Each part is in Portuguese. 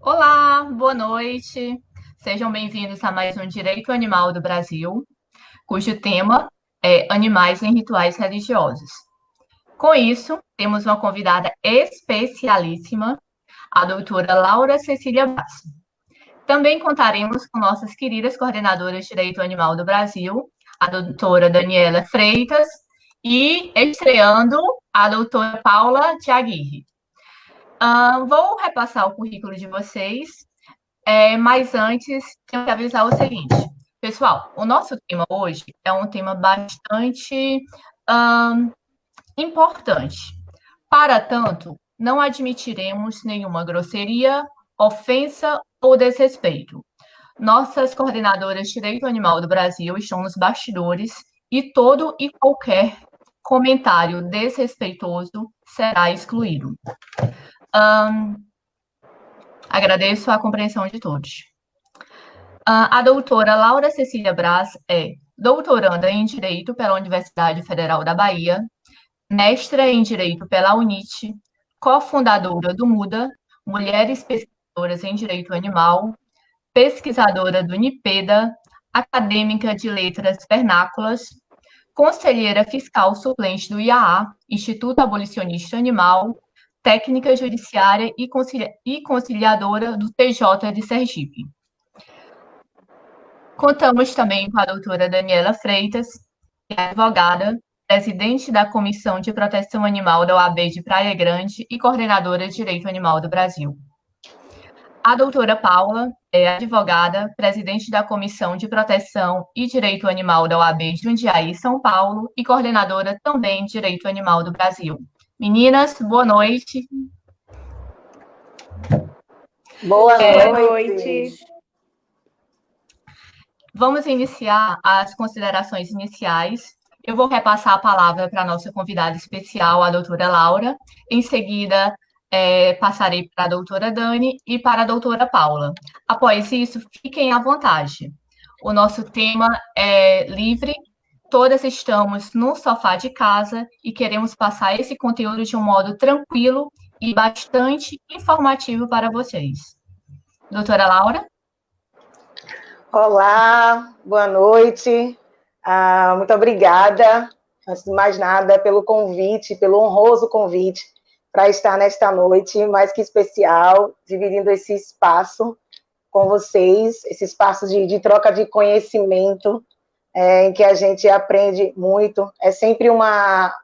Olá, boa noite. Sejam bem-vindos a mais um Direito Animal do Brasil, cujo tema é Animais em Rituais Religiosos. Com isso, temos uma convidada especialíssima, a doutora Laura Cecília Basso. Também contaremos com nossas queridas coordenadoras de Direito Animal do Brasil, a doutora Daniela Freitas e, estreando, a doutora Paula Tiaguirre. Vou repassar o currículo de vocês. Mas antes, tenho que avisar o seguinte. Pessoal, o nosso tema hoje é um tema bastante ahn, importante. Para tanto, não admitiremos nenhuma grosseria, ofensa ou desrespeito. Nossas coordenadoras de Direito Animal do Brasil estão nos bastidores e todo e qualquer comentário desrespeitoso será excluído. Agradeço a compreensão de todos. A doutora Laura Cecília Braz é doutoranda em Direito pela Universidade Federal da Bahia, mestra em Direito pela UNIT, cofundadora do MUDA, Mulheres Pesquisadoras em Direito Animal, pesquisadora do NIPEDA, acadêmica de Letras Vernáculas, conselheira fiscal suplente do IAA, Instituto Abolicionista Animal, técnica judiciária e conciliadora do TJ de Sergipe. Contamos também com a doutora Daniela Freitas, que é advogada, presidente da Comissão de Proteção Animal da OAB de Praia Grande e coordenadora de Direito Animal do Brasil. A doutora Paula é advogada, presidente da Comissão de Proteção e Direito Animal da OAB de Jundiaí, São Paulo, e coordenadora também de Direito Animal do Brasil. Meninas, boa noite. Boa noite. Vamos iniciar as considerações iniciais. Eu vou repassar a palavra para a nossa convidada especial, a doutora Laura. Em seguida, passarei para a doutora Dani e para a doutora Paula. Após isso, fiquem à vontade. O nosso tema é livre, todas estamos no sofá de casa e queremos passar esse conteúdo de um modo tranquilo e bastante informativo para vocês. Doutora Laura? Olá, boa noite. Muito obrigada, antes de mais nada, pelo convite, pelo honroso convite para estar nesta noite mais que especial, dividindo esse espaço com vocês, esse espaço de troca de conhecimento, em que a gente aprende muito. É sempre uma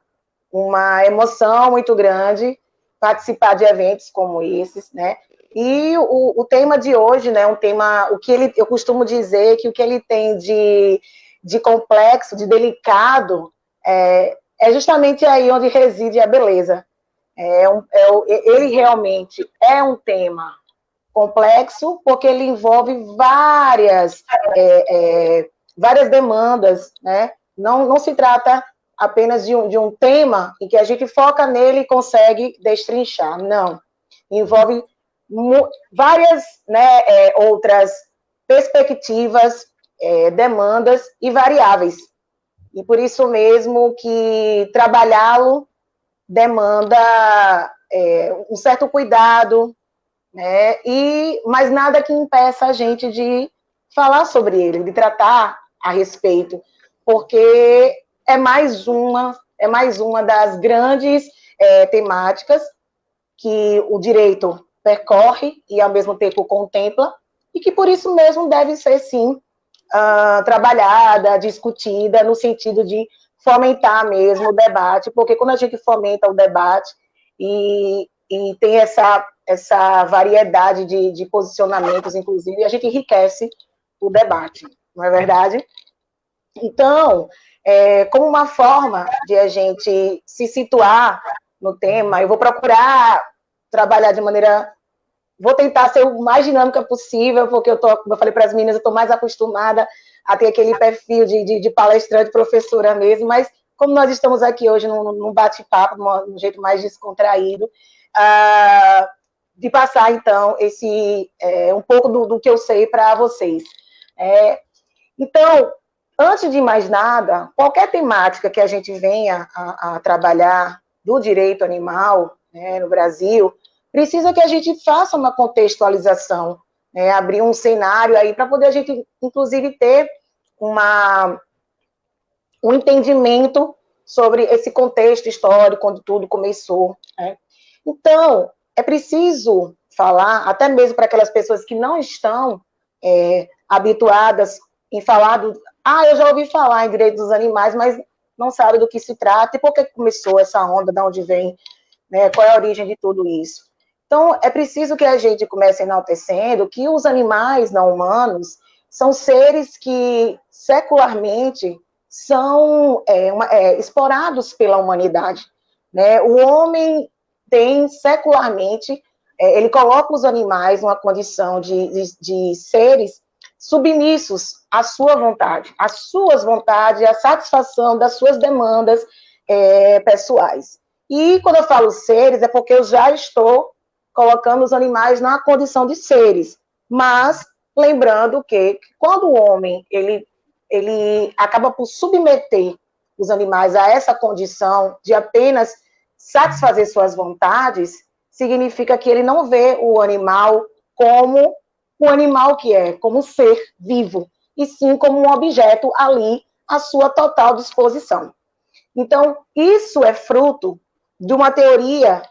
emoção muito grande participar de eventos como esses, né? E o tema de hoje, né, eu costumo dizer que o que ele tem de complexo, de delicado, é justamente aí onde reside a beleza. Ele realmente é um tema complexo, porque ele envolve várias demandas, né? Não se trata apenas de um tema em que a gente foca nele e consegue destrinchar, não. Envolve várias, né, outras perspectivas, demandas e variáveis. E por isso mesmo que trabalhá-lo demanda um certo cuidado, né, mas nada que impeça a gente de falar sobre ele, de tratar a respeito, porque é mais uma das grandes temáticas que o direito percorre e, ao mesmo tempo, contempla, e que, por isso mesmo, deve ser, sim, trabalhada, discutida, no sentido de fomentar mesmo o debate, porque quando a gente fomenta o debate e tem essa variedade de posicionamentos, inclusive, a gente enriquece o debate, não é verdade? Então, como uma forma de a gente se situar no tema, eu vou procurar trabalhar de maneira... Vou tentar ser o mais dinâmica possível, porque como eu falei para as meninas, eu estou mais acostumada a ter aquele perfil de palestrante, professora mesmo, mas como nós estamos aqui hoje num bate-papo, de um jeito mais descontraído, de passar, então, um pouco do que eu sei para vocês. Então, antes de mais nada, qualquer temática que a gente venha a trabalhar do direito animal, né, no Brasil, precisa que a gente faça uma contextualização, né, abrir um cenário aí para poder a gente, inclusive, ter um entendimento sobre esse contexto histórico, quando tudo começou, né? Então, é preciso falar, até mesmo para aquelas pessoas que não estão habituadas em falar eu já ouvi falar em direitos dos animais, mas não sabe do que se trata e por que começou essa onda, de onde vem, né, qual é a origem de tudo isso. Então, é preciso que a gente comece enaltecendo que os animais não humanos são seres que, secularmente, são explorados pela humanidade, né? O homem tem, secularmente, ele coloca os animais numa condição de seres submissos à sua vontade, às suas vontades, à satisfação das suas demandas pessoais. E quando eu falo seres, é porque eu já estou colocando os animais na condição de seres, mas lembrando que quando o homem ele acaba por submeter os animais a essa condição de apenas satisfazer suas vontades, significa que ele não vê o animal como o animal que é, como um ser vivo, e sim como um objeto ali à sua total disposição. Então, isso é fruto de uma teoria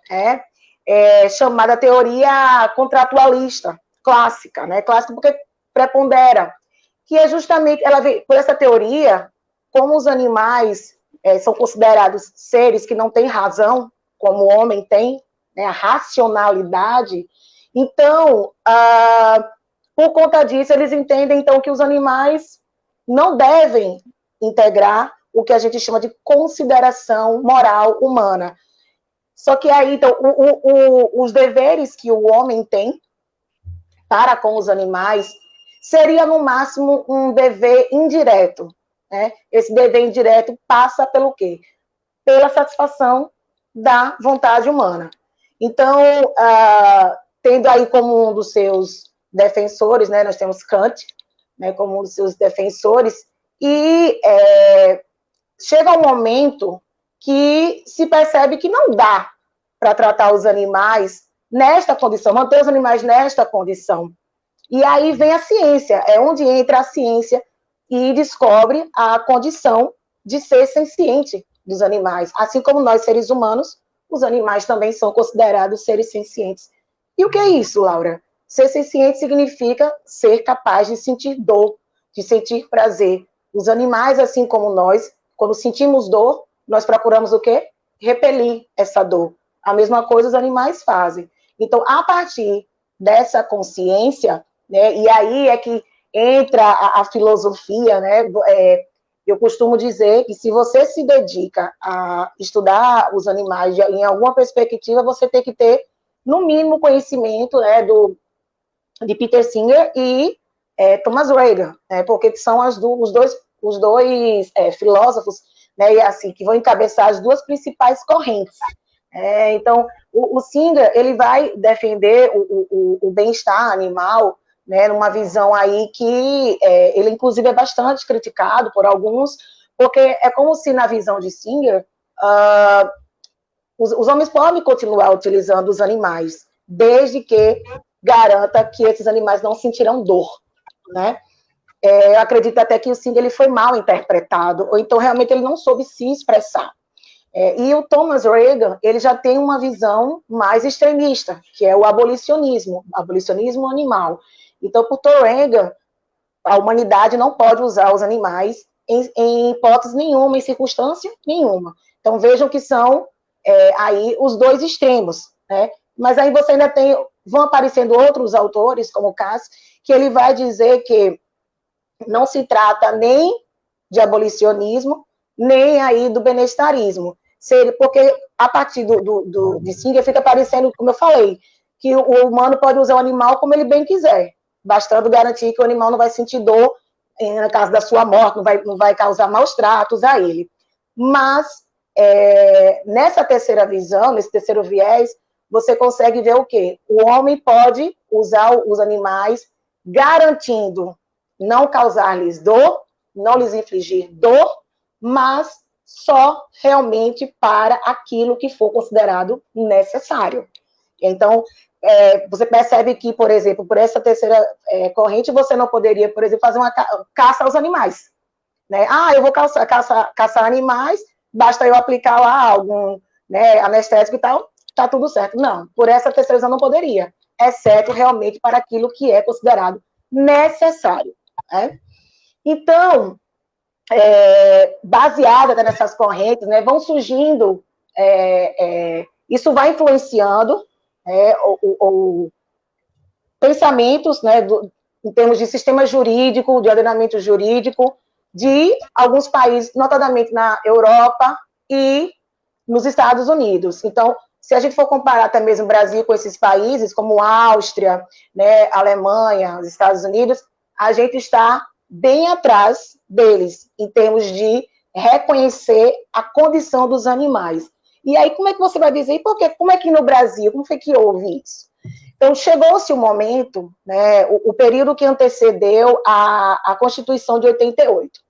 chamada teoria contratualista, clássica, né? Clássica porque prepondera, que é justamente, ela vem, por essa teoria, como os animais são considerados seres que não têm razão, como o homem tem, né, a racionalidade, então, por conta disso, eles entendem, então, que os animais não devem integrar o que a gente chama de consideração moral humana. Só que aí, então, os deveres que o homem tem para com os animais seria, no máximo, um dever indireto, né? Esse dever indireto passa pelo quê? Pela satisfação da vontade humana. Então, tendo aí como um dos seus defensores, né, nós temos Kant, né, como um dos seus defensores, e chega um momento que se percebe que não dá para tratar os animais nesta condição, manter os animais nesta condição. E aí vem a ciência, é onde entra a ciência e descobre a condição de ser senciente dos animais. Assim como nós, seres humanos, os animais também são considerados seres sencientes. E o que é isso, Laura? Ser senciente significa ser capaz de sentir dor, de sentir prazer. Os animais, assim como nós, quando sentimos dor, nós procuramos o quê? Repelir essa dor. A mesma coisa os animais fazem. Então, a partir dessa consciência, né, e aí é que entra a filosofia, né? Eu costumo dizer que se você se dedica a estudar os animais em alguma perspectiva, você tem que ter, no mínimo, conhecimento, né, de Peter Singer e Thomas Reagan, né, porque são os dois filósofos, né, e assim, que vão encabeçar as duas principais correntes. Então, o Singer, ele vai defender o bem-estar animal, né, numa visão aí que ele, inclusive, é bastante criticado por alguns, porque é como se, na visão de Singer, os homens podem continuar utilizando os animais, desde que garanta que esses animais não sentirão dor, né? Eu acredito até que o Singer ele foi mal interpretado, ou então realmente ele não soube se expressar. E o Thomas Reagan, ele já tem uma visão mais extremista, que é o abolicionismo animal. Então, por Thomas Reagan, a humanidade não pode usar os animais em hipótese nenhuma, em circunstância nenhuma. Então, vejam que são aí os dois extremos, né? Mas aí você ainda vão aparecendo outros autores, como o Cass, que ele vai dizer que não se trata nem de abolicionismo, nem aí do benestarismo. Porque a partir de Singer fica parecendo, como eu falei, que o humano pode usar o animal como ele bem quiser, bastando garantir que o animal não vai sentir dor no caso da sua morte, não vai causar maus tratos a ele. Mas, nessa terceira visão, nesse terceiro viés, você consegue ver o quê? O homem pode usar os animais garantindo não causar-lhes dor, não lhes infligir dor, mas só realmente para aquilo que for considerado necessário. Então, você percebe que, por exemplo, por essa terceira corrente, você não poderia, por exemplo, fazer uma caça aos animais. Né? Eu vou caçar animais, basta eu aplicar lá algum, né, anestésico e tal, tá tudo certo. Não, por essa terceirização não poderia, exceto realmente para aquilo que é considerado necessário. Né? Então, baseada nessas correntes, né, vão surgindo, isso vai influenciando o pensamentos, né, em termos de sistema jurídico, de ordenamento jurídico, de alguns países, notadamente na Europa e nos Estados Unidos. Então, se a gente for comparar até mesmo o Brasil com esses países, como Áustria, né, Alemanha, os Estados Unidos, a gente está bem atrás deles, em termos de reconhecer a condição dos animais. E aí, como é que você vai dizer, como é que no Brasil, como foi que houve isso? Então, chegou-se o momento, né, o período que antecedeu a Constituição de 88.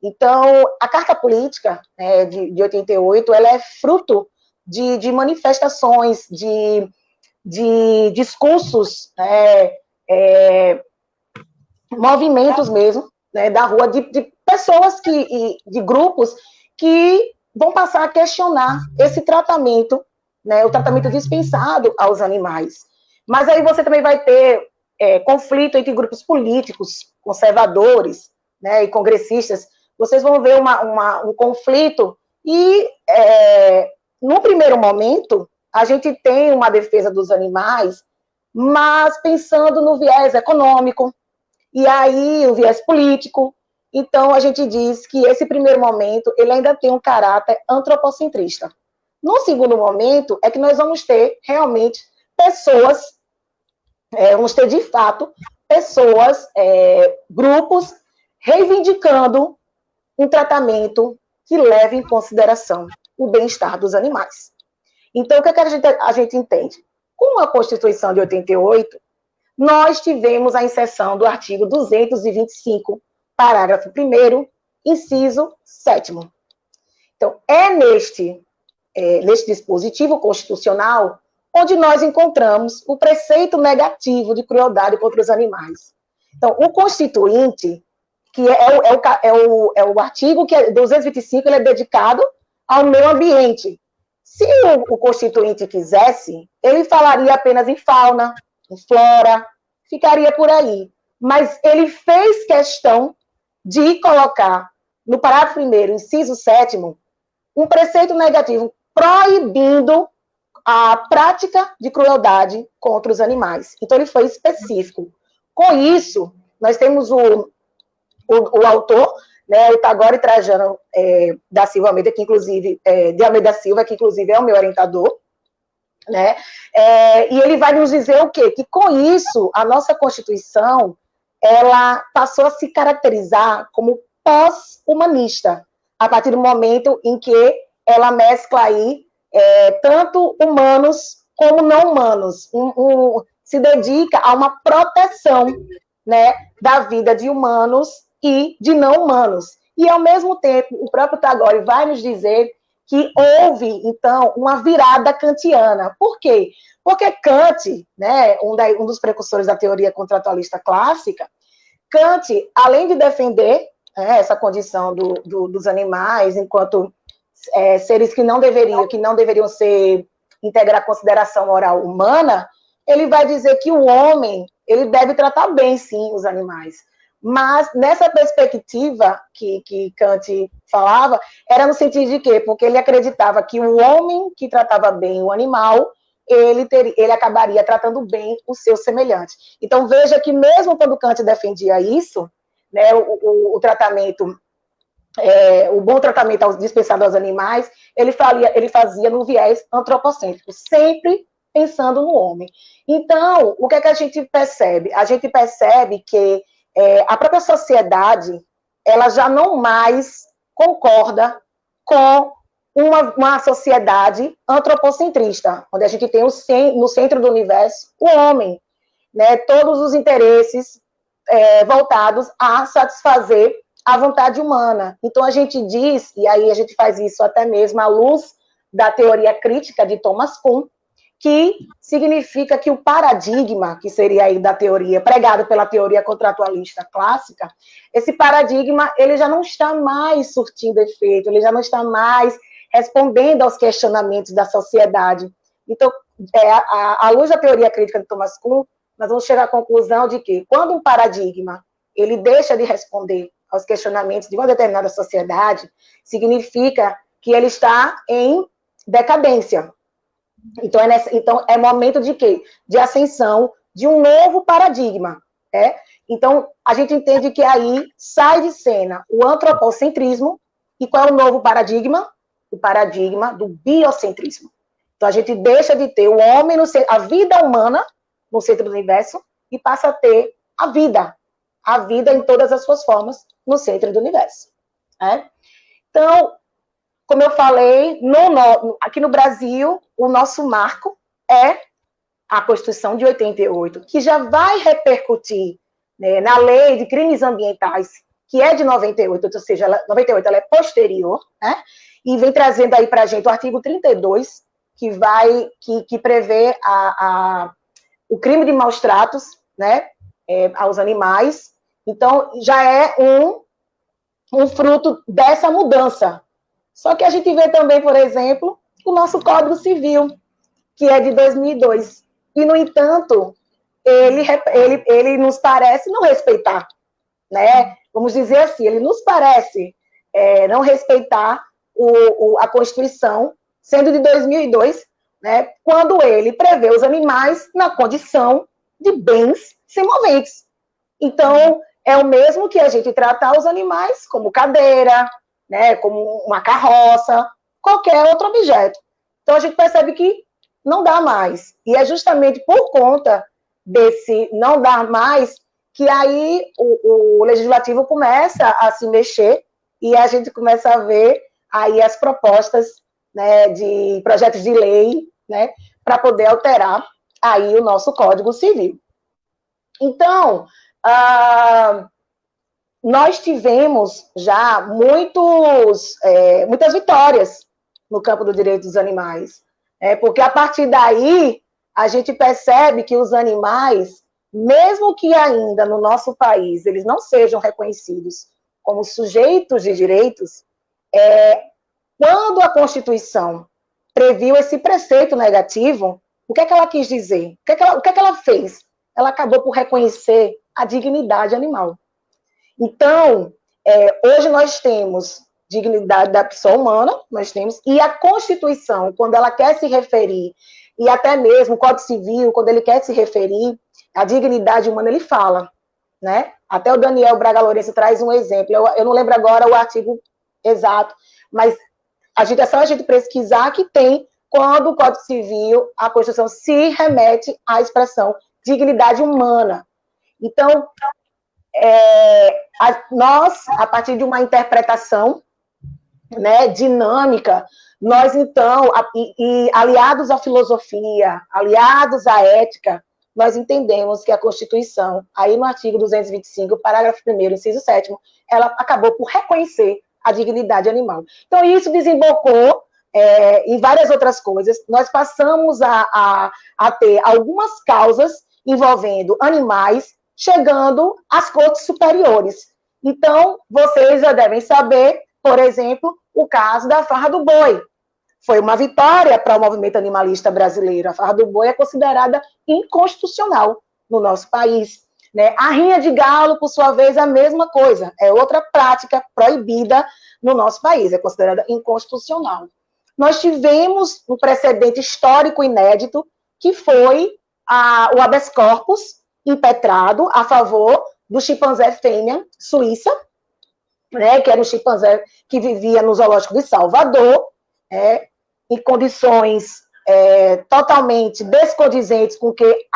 Então, a Carta Política, né, de 88, ela é fruto de manifestações, de discursos, movimentos mesmo, né, da rua, de pessoas, de grupos que vão passar a questionar esse tratamento, né, o tratamento dispensado aos animais. Mas aí você também vai ter conflito entre grupos políticos, conservadores, né, e congressistas. Vocês vão ver um conflito e, no primeiro momento, a gente tem uma defesa dos animais, mas pensando no viés econômico, e aí o viés político. Então, a gente diz que esse primeiro momento, ele ainda tem um caráter antropocentrista. No segundo momento, é que nós vamos ter realmente pessoas, vamos ter de fato pessoas, grupos, reivindicando um tratamento que leve em consideração o bem-estar dos animais. Então, o que a gente entende? Com a Constituição de 88, nós tivemos a inserção do artigo 225, parágrafo 1º, inciso 7º. Então, neste dispositivo constitucional onde nós encontramos o preceito negativo de crueldade contra os animais. Então, o Constituinte, que é o artigo que 225, ele é dedicado ao meio ambiente. Se o Constituinte quisesse, ele falaria apenas em fauna, em flora, ficaria por aí. Mas ele fez questão de colocar no parágrafo 1º, inciso 7º, um preceito negativo proibindo a prática de crueldade contra os animais. Então, ele foi específico. Com isso, nós temos o autor, né, o Tagore Trajano da Silva Almeida, que inclusive, de Almeida Silva, que inclusive é o meu orientador, né, e ele vai nos dizer o quê? Que com isso, a nossa Constituição, ela passou a se caracterizar como pós-humanista, a partir do momento em que ela mescla aí tanto humanos como não humanos, se dedica a uma proteção, né, da vida de humanos e de não humanos. E, ao mesmo tempo, o próprio Tagore vai nos dizer que houve, então, uma virada kantiana. Por quê? Porque Kant, né, um dos precursores da teoria contratualista clássica, Kant, além de defender essa condição dos animais enquanto seres que não deveriam integrar a consideração moral humana, ele vai dizer que o homem, ele deve tratar bem, sim, os animais. Mas, nessa perspectiva que Kant falava, era no sentido de quê? Porque ele acreditava que o homem que tratava bem o animal, ele acabaria tratando bem o seu semelhante. Então, veja que mesmo quando Kant defendia isso, né, o tratamento, o bom tratamento dispensado aos animais, ele fazia no viés antropocêntrico, sempre pensando no homem. Então, o que é que a gente percebe? A gente percebe que a própria sociedade, ela já não mais concorda com uma sociedade antropocentrista, onde a gente tem no centro do universo o homem, né? Todos os interesses voltados a satisfazer a vontade humana. Então, a gente diz, e aí a gente faz isso até mesmo à luz da teoria crítica de Thomas Kuhn, que significa que o paradigma, que seria aí da teoria, pregado pela teoria contratualista clássica, esse paradigma, ele já não está mais surtindo efeito, ele já não está mais respondendo aos questionamentos da sociedade. Então, à luz da teoria crítica de Thomas Kuhn, nós vamos chegar à conclusão de que, quando um paradigma ele deixa de responder aos questionamentos de uma determinada sociedade, significa que ele está em decadência. Então é momento de quê? De ascensão de um novo paradigma. Então, a gente entende que aí sai de cena o antropocentrismo, e qual é o novo paradigma? O paradigma do biocentrismo. Então, a gente deixa de ter o homem, a vida humana no centro do universo, e passa a ter a vida em todas as suas formas no centro do universo. Então, como eu falei, aqui no Brasil, o nosso marco é a Constituição de 88, que já vai repercutir, né, na lei de crimes ambientais, que é de 98, ou seja, 98 ela é posterior, né, e vem trazendo aí para a gente o artigo 32, que prevê o crime de maus tratos, né, aos animais. Então, já é um fruto dessa mudança. Só que a gente vê também, por exemplo, o nosso Código Civil, que é de 2002. E, no entanto, ele nos parece não respeitar, né? Vamos dizer assim, ele nos parece não respeitar a Constituição, sendo de 2002, né, quando ele prevê os animais na condição de bens semoventes. Então, é o mesmo que a gente tratar os animais como cadeira, né, como uma carroça, qualquer outro objeto. Então, a gente percebe que não dá mais. E é justamente por conta desse não dar mais que aí o legislativo começa a se mexer e a gente começa a ver aí as propostas, né, de projetos de lei, né, para poder alterar aí o nosso Código Civil. Então, nós tivemos já muitas vitórias no campo do direito dos animais, porque a partir daí a gente percebe que os animais, mesmo que ainda no nosso país eles não sejam reconhecidos como sujeitos de direitos, quando a Constituição previu esse preceito negativo, o que é que ela quis dizer? O que é que ela fez? Ela acabou por reconhecer a dignidade animal. Então, hoje nós temos dignidade da pessoa humana, e a Constituição, quando ela quer se referir, e até mesmo o Código Civil, quando ele quer se referir à dignidade humana, ele fala, né? Até o Daniel Braga Lourenço traz um exemplo, eu não lembro agora o artigo exato, mas é só a gente pesquisar que tem, quando o Código Civil, a Constituição se remete à expressão dignidade humana. Então, nós, a partir de uma interpretação, né, dinâmica, nós, então, aliados à filosofia, aliados à ética, nós entendemos que a Constituição, aí no artigo 225, parágrafo 1º, inciso 7º, ela acabou por reconhecer a dignidade animal. Então, isso desembocou em várias outras coisas. Nós passamos a ter algumas causas envolvendo animais, chegando às cortes superiores. Então, vocês já devem saber, por exemplo, o caso da farra do boi. Foi uma vitória para o movimento animalista brasileiro. A farra do boi é considerada inconstitucional no nosso país, né? A rinha de galo, por sua vez, é a mesma coisa. É outra prática proibida no nosso país, é considerada inconstitucional. Nós tivemos um precedente histórico inédito, que foi o habeas corpus impetrado a favor do chimpanzé fêmea suíça, né, que era um chimpanzé que vivia no zoológico de Salvador, em condições totalmente descondizentes com que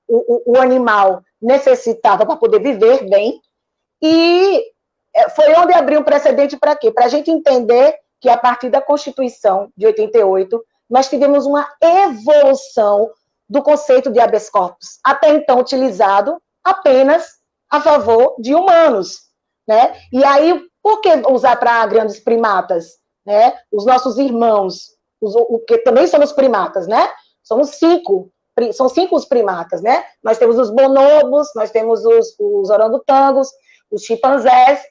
o animal necessitava para poder viver bem, e foi onde abriu um precedente para quê? Para a gente entender que, a partir da Constituição de 88, nós tivemos uma evolução do conceito de habeas corpus, até então utilizado apenas a favor de humanos, né? E aí, por que usar para grandes primatas, né? Os nossos irmãos, que também somos primatas, né? São cinco os primatas, né? Nós temos os bonobos, nós temos os orangotangos, os chimpanzés,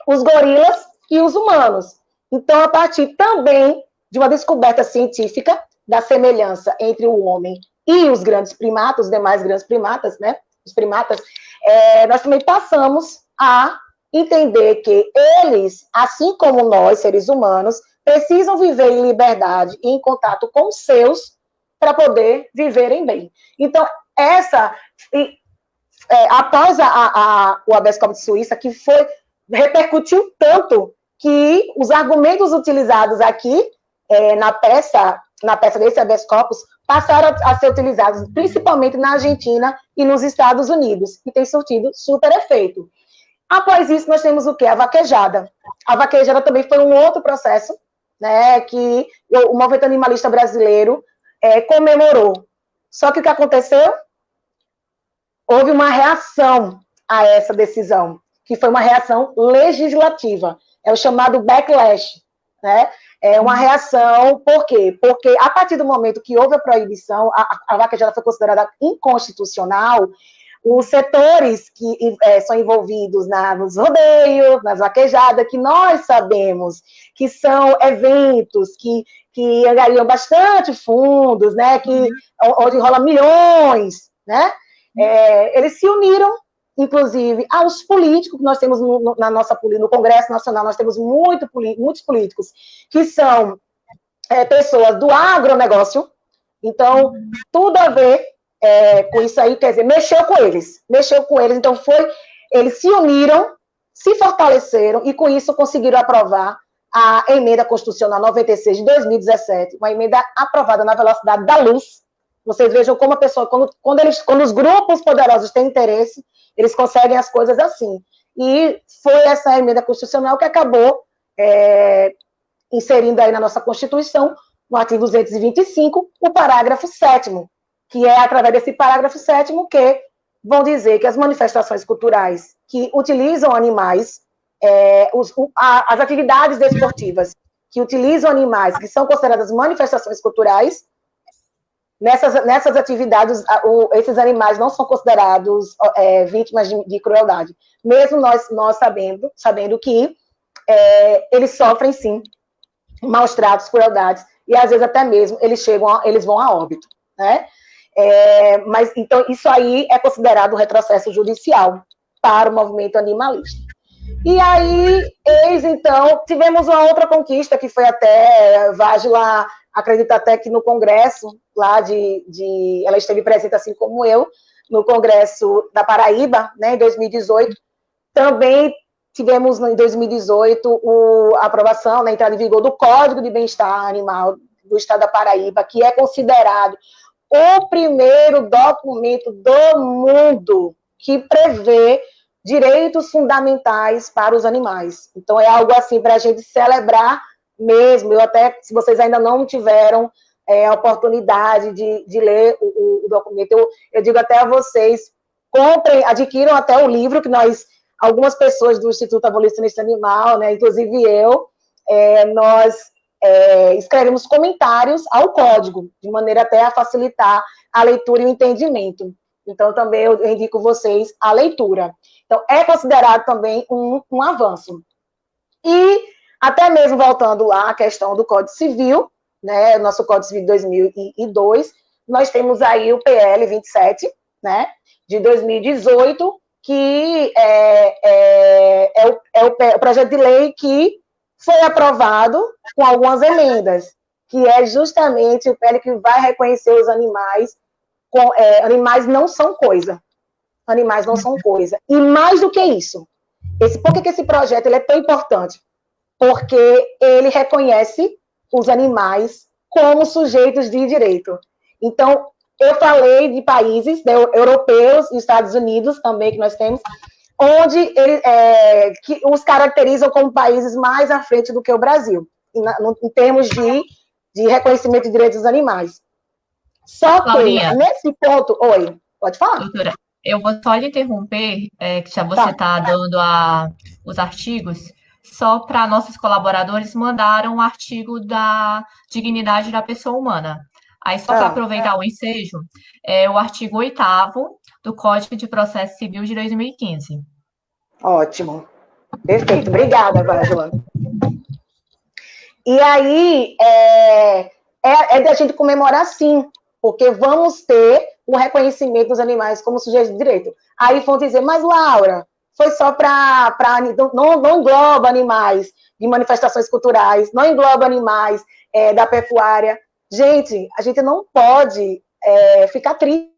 os gorilas e os humanos. Então, a partir também de uma descoberta científica da semelhança entre o homem e os grandes primatas, os demais grandes primatas, né? Os primatas, nós também passamos a entender que eles, assim como nós, seres humanos, precisam viver em liberdade e em contato com os seus para poder viverem bem. Então, após o habeas corpus Suíça, que repercutiu tanto que os argumentos utilizados aqui na peça desse habeas corpus passaram a ser utilizados principalmente na Argentina e nos Estados Unidos, e tem surtido super efeito. Após isso, nós temos o quê? A vaquejada. A vaquejada também foi um outro processo, né, que o movimento animalista brasileiro comemorou. Só que o que aconteceu? Houve uma reação a essa decisão, que foi uma reação legislativa. É o chamado backlash, né? É uma reação, por quê? Porque a partir do momento que houve a proibição, a vaquejada foi considerada inconstitucional, os setores que são envolvidos nos rodeios, nas vaquejadas, que nós sabemos que são eventos que angariam bastante fundos, né, onde rola milhões, né, eles se uniram, inclusive, aos políticos que nós temos no Congresso Nacional, nós temos muitos políticos que são pessoas do agronegócio, então, tudo a ver com isso aí, quer dizer, mexeu com eles, então eles se uniram, se fortaleceram e com isso conseguiram aprovar a emenda constitucional 96 de 2017, uma emenda aprovada na velocidade da luz. Vocês vejam como a pessoa, quando os grupos poderosos têm interesse, eles conseguem as coisas assim. E foi essa emenda constitucional que acabou inserindo aí na nossa Constituição, no artigo 225, o parágrafo 7º, que é através desse parágrafo 7º que vão dizer que as manifestações culturais que utilizam animais, as atividades desportivas que utilizam animais, que são consideradas manifestações culturais, nessas atividades, esses animais não são considerados vítimas de crueldade, mesmo nós sabendo que eles sofrem, sim, maus tratos, crueldades, e às vezes até mesmo eles vão a óbito, né? Mas, então, isso aí é considerado um retrocesso judicial para o movimento animalista. E aí, então, tivemos uma outra conquista, que foi até, Vágila acredita até que no Congresso, lá ela esteve presente, assim como eu, no Congresso da Paraíba, né, em 2018, também tivemos, em 2018, a aprovação, a entrada em vigor do Código de Bem-Estar Animal do Estado da Paraíba, que é considerado o primeiro documento do mundo que prevê direitos fundamentais para os animais. Então, é algo assim para a gente celebrar mesmo. Eu até, se vocês ainda não tiveram a oportunidade de ler o documento, eu digo até a vocês, comprem, adquiram até o livro que algumas pessoas do Instituto Abolicionista Animal, né, inclusive eu, nós escrevemos comentários ao código, de maneira até a facilitar a leitura e o entendimento. Então, também eu indico vocês a leitura. Então, é considerado também um avanço. E, até mesmo voltando lá à questão do Código Civil, né, nosso Código Civil de 2002, nós temos aí o PL 27, né, de 2018, que o projeto de lei que foi aprovado com algumas emendas, que é justamente o PL que vai reconhecer os animais, animais não são coisa. Animais não são coisa. E mais do que isso, por que esse projeto ele é tão importante? Porque ele reconhece os animais como sujeitos de direito. Então, eu falei de países, né, europeus e Estados Unidos também, que nós temos, onde que os caracterizam como países mais à frente do que o Brasil, em termos de reconhecimento de direitos dos animais. Só Laurinha, que, nesse ponto... Oi, pode falar? doutora, eu vou só lhe interromper, que já você está dando os artigos, só para nossos colaboradores mandaram um artigo da dignidade da pessoa humana. Aí, só para aproveitar o ensejo, é o artigo 8º do Código de Processo Civil de 2015. Ótimo. Perfeito. Obrigada, Vágila. E aí, é da gente comemorar, sim, porque vamos ter o reconhecimento dos animais como sujeitos de direito. Aí vão dizer, mas, Laura, foi só para... Não engloba animais de manifestações culturais, não engloba animais da pecuária. Gente, a gente não pode ficar triste,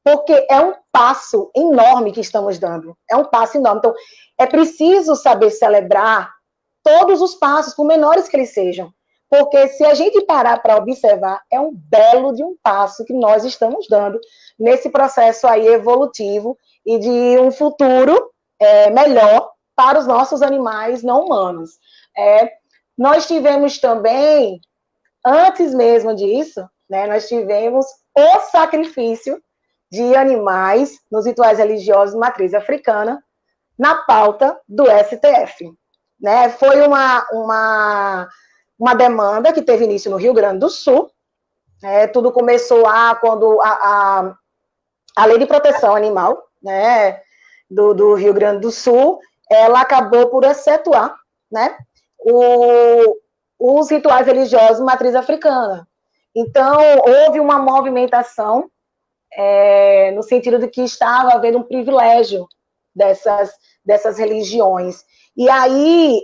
porque é um passo enorme que estamos dando. É um passo enorme. Então, é preciso saber celebrar todos os passos, por menores que eles sejam. Porque se a gente parar para observar, é um belo de um passo que nós estamos dando nesse processo aí evolutivo e de um futuro melhor para os nossos animais não humanos. Nós tivemos também, antes mesmo disso, né, nós tivemos o sacrifício de animais nos rituais religiosos de matriz africana na pauta do STF. Né? Foi uma demanda que teve início no Rio Grande do Sul. Tudo começou lá quando a Lei de Proteção Animal, né, do Rio Grande do Sul, ela acabou por excetuar, né, os rituais religiosos de matriz africana. Então, houve uma movimentação no sentido de que estava havendo um privilégio dessas religiões. E aí,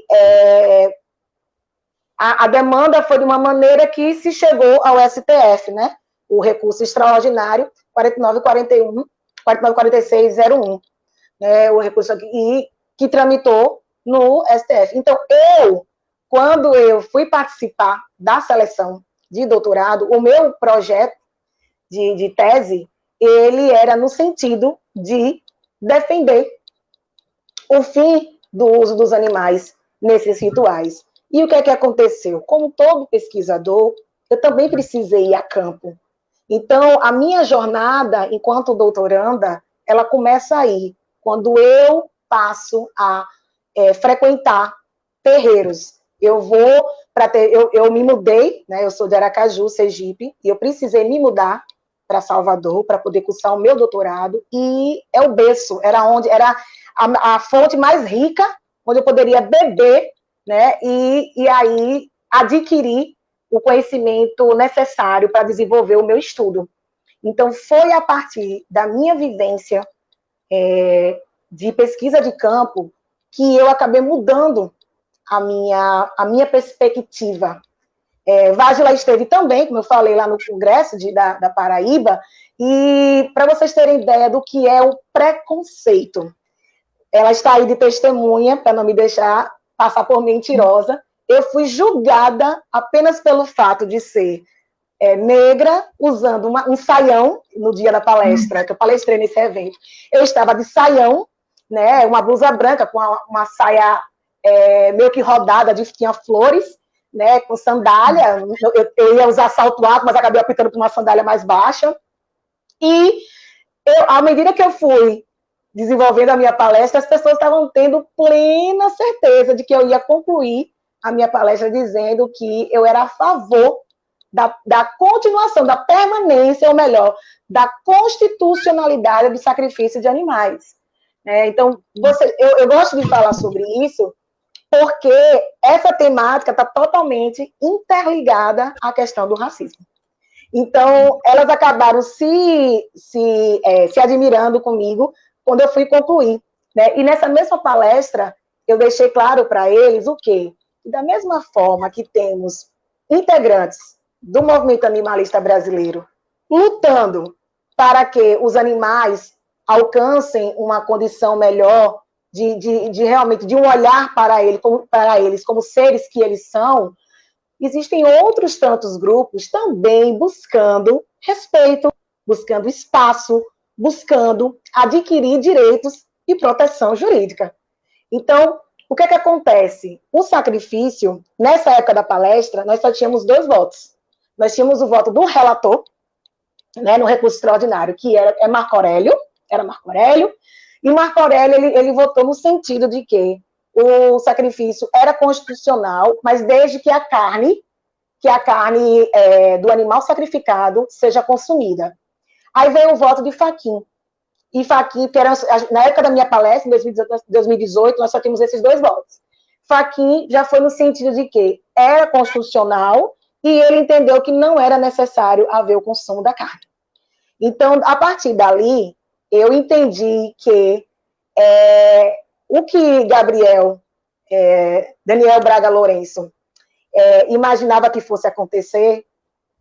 a demanda foi de uma maneira que se chegou ao STF, né? O recurso extraordinário 494601, né? O recurso que tramitou no STF. Então, quando eu fui participar da seleção de doutorado, o meu projeto de tese, ele era no sentido de defender o fim do uso dos animais nesses rituais. E o que é que aconteceu? Como todo pesquisador, eu também precisei ir a campo. Então, a minha jornada enquanto doutoranda, ela começa aí, quando eu passo a frequentar terreiros. Eu me mudei, né? Eu sou de Aracaju, Sergipe, e eu precisei me mudar para Salvador para poder cursar o meu doutorado, e é o berço, era a fonte mais rica, onde eu poderia beber, né, e aí adquirir o conhecimento necessário para desenvolver o meu estudo. Então, foi a partir da minha vivência de pesquisa de campo que eu acabei mudando a minha perspectiva. Vágila esteve também, como eu falei, lá no Congresso da Paraíba, e para vocês terem ideia do que é o preconceito, ela está aí de testemunha, para não me deixar passar por mentirosa. Eu fui julgada apenas pelo fato de ser negra, usando um saião no dia da palestra, que eu palestrei nesse evento. Eu estava de saião, né, uma blusa branca com uma saia meio que rodada, tinha flores, né, com sandália. Eu ia usar salto alto, mas acabei optando por uma sandália mais baixa. E à medida que eu fui desenvolvendo a minha palestra, as pessoas estavam tendo plena certeza de que eu ia concluir a minha palestra dizendo que eu era a favor da continuação, da permanência, ou melhor, da constitucionalidade do sacrifício de animais. Então, eu gosto de falar sobre isso porque essa temática está totalmente interligada à questão do racismo. Então, elas acabaram se admirando comigo quando eu fui concluir. Né? E nessa mesma palestra, eu deixei claro para eles o quê? Da mesma forma que temos integrantes do movimento animalista brasileiro lutando para que os animais alcancem uma condição melhor de realmente de um olhar para eles como seres que eles são, existem outros tantos grupos também buscando respeito, buscando espaço, buscando adquirir direitos e proteção jurídica. Então, o que acontece? O sacrifício, nessa época da palestra, nós só tínhamos 2 votos. Nós tínhamos o voto do relator, né, no recurso extraordinário, que era Marco Aurélio, e Marco Aurélio ele votou no sentido de que o sacrifício era constitucional, mas desde que a carne que a carne do animal sacrificado seja consumida. Aí veio o voto de Fachin. E Fachin, que era, na época da minha palestra, em 2018, nós só tínhamos esses 2 votos. Fachin já foi no sentido de que era constitucional e ele entendeu que não era necessário haver o consumo da carne. Então, a partir dali, eu entendi que o que Daniel Braga Lourenço imaginava que fosse acontecer,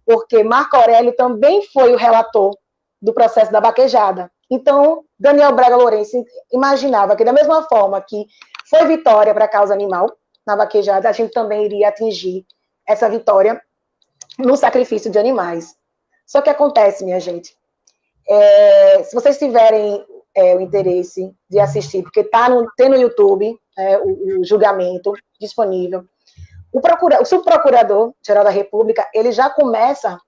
porque Marco Aurélio também foi o relator do processo da vaquejada. Então, Daniel Braga Lourenço imaginava que, da mesma forma que foi vitória para a causa animal na vaquejada, a gente também iria atingir essa vitória no sacrifício de animais. Só que acontece, minha gente, se vocês tiverem o interesse de assistir, porque tem no YouTube o julgamento disponível, o subprocurador-geral da República, ele já começa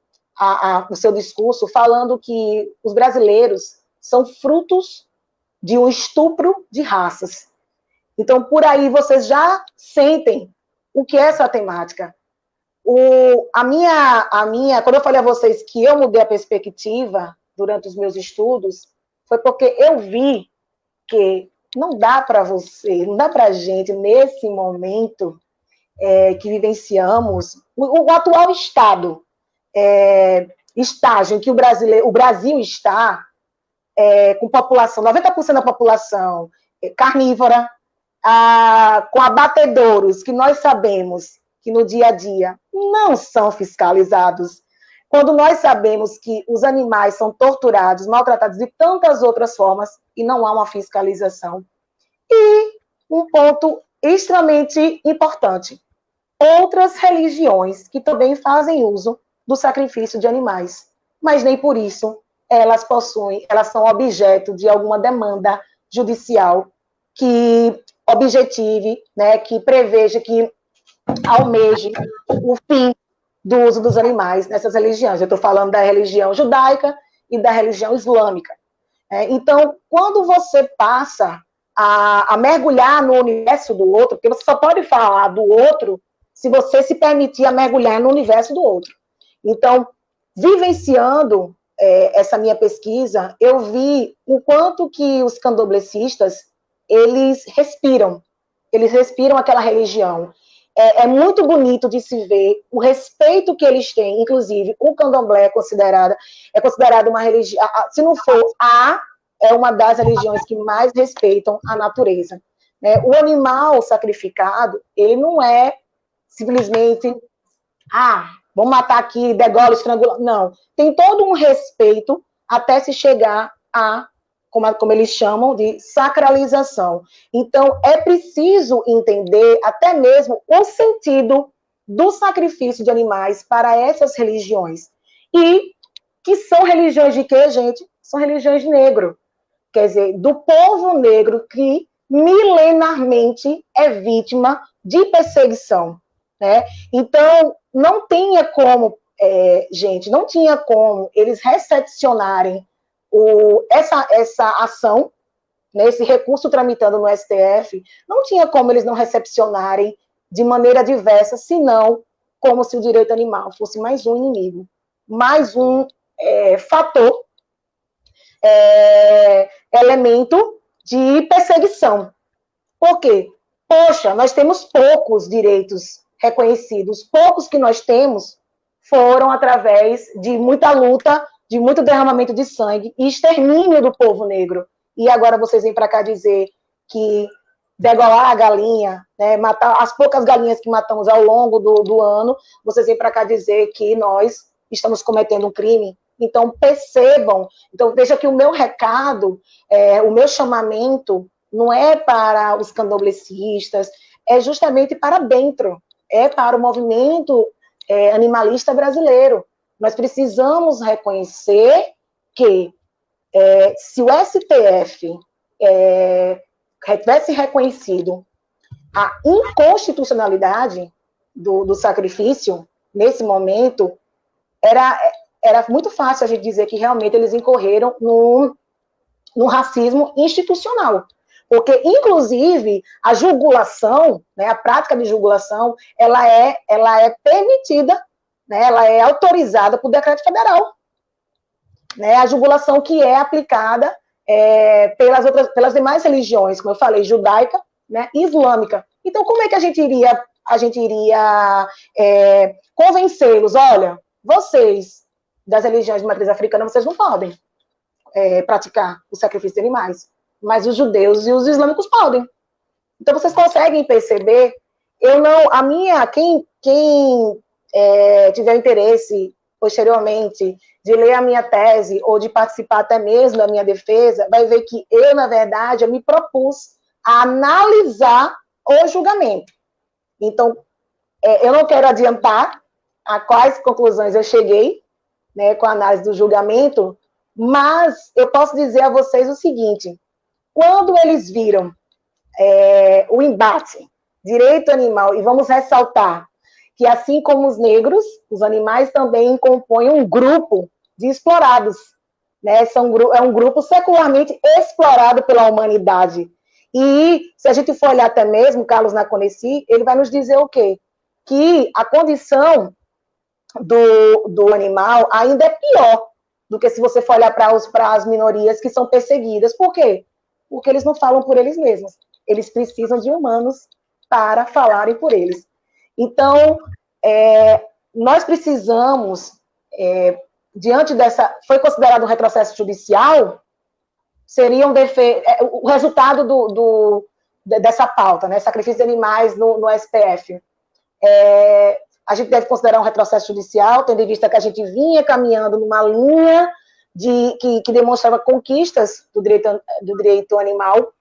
o seu discurso falando que os brasileiros são frutos de um estupro de raças. Então, por aí, vocês já sentem o que é essa temática. Quando eu falei a vocês que eu mudei a perspectiva durante os meus estudos, foi porque eu vi que não dá para a gente, nesse momento que vivenciamos, o atual estágio em que o Brasil está, com população, 90% da população carnívora, com abatedouros, que nós sabemos que no dia a dia não são fiscalizados, quando nós sabemos que os animais são torturados, maltratados de tantas outras formas, e não há uma fiscalização. E um ponto extremamente importante, outras religiões que também fazem uso do sacrifício de animais, mas nem por isso elas são objeto de alguma demanda judicial que objetive, que preveja, que almeje o fim do uso dos animais nessas religiões. Eu estou falando da religião judaica e da religião islâmica. Então, quando você passa a mergulhar no universo do outro, porque você só pode falar do outro se você se permitir a mergulhar no universo do outro. Então, vivenciando essa minha pesquisa, eu vi o quanto que os candomblecistas, eles respiram aquela religião. É muito bonito de se ver o respeito que eles têm, inclusive o candomblé é considerado uma religião, se não for é uma das religiões que mais respeitam a natureza. O animal sacrificado, ele não é simplesmente, vamos matar aqui, degola, estrangula. Não, tem todo um respeito até se chegar como eles chamam, de sacralização. Então, é preciso entender até mesmo o sentido do sacrifício de animais para essas religiões. E que são religiões de quê, gente? São religiões de negro. Quer dizer, do povo negro que milenarmente é vítima de perseguição. Então, não tinha como, não tinha como eles recepcionarem essa ação, esse recurso tramitando no STF, não tinha como eles não recepcionarem de maneira diversa, senão como se o direito animal fosse mais um inimigo, mais um fator, elemento de perseguição. Por quê? Poxa, nós temos poucos direitos reconhecidos, poucos que nós temos foram através de muita luta, de muito derramamento de sangue e extermínio do povo negro. E agora vocês vêm para cá dizer que degolar a galinha, matar as poucas galinhas que matamos ao longo do ano, vocês vêm para cá dizer que nós estamos cometendo um crime. Então, percebam. Então, veja que o meu recado, o meu chamamento, não é para os candomblecistas, é justamente para dentro, é para o movimento animalista brasileiro. Nós precisamos reconhecer que se o STF tivesse reconhecido a inconstitucionalidade do sacrifício, nesse momento, era muito fácil a gente dizer que realmente eles incorreram no racismo institucional. Porque, inclusive, a jugulação, a prática de jugulação, ela é permitida né, ela é autorizada por decreto federal, né, a jugulação que é aplicada pelas demais religiões, como eu falei, judaica, né, e islâmica. Então, como é que a gente iria convencê-los? Olha, vocês das religiões de matriz africana, vocês não podem praticar o sacrifício de animais, mas os judeus e os islâmicos podem. Então, vocês conseguem perceber, quem tiver interesse posteriormente de ler a minha tese ou de participar até mesmo da minha defesa, vai ver que eu, na verdade, eu me propus a analisar o julgamento. Então, eu não quero adiantar a quais conclusões eu cheguei, né, com a análise do julgamento, mas eu posso dizer a vocês o seguinte: quando eles viram o embate direito animal, e vamos ressaltar que, assim como os negros, os animais também compõem um grupo de explorados, né? É um grupo secularmente explorado pela humanidade. E se a gente for olhar até mesmo Carlos Naconeci, ele vai nos dizer o quê? Que a condição do animal ainda é pior do que se você for olhar para as minorias que são perseguidas. Por quê? Porque eles não falam por eles mesmos. Eles precisam de humanos para falarem por eles. Então, nós precisamos, diante dessa... Foi considerado um retrocesso judicial, seria o resultado dessa pauta, né? Sacrifício de animais no STF. A gente deve considerar um retrocesso judicial, tendo em vista que a gente vinha caminhando numa linha que demonstrava conquistas do direito animal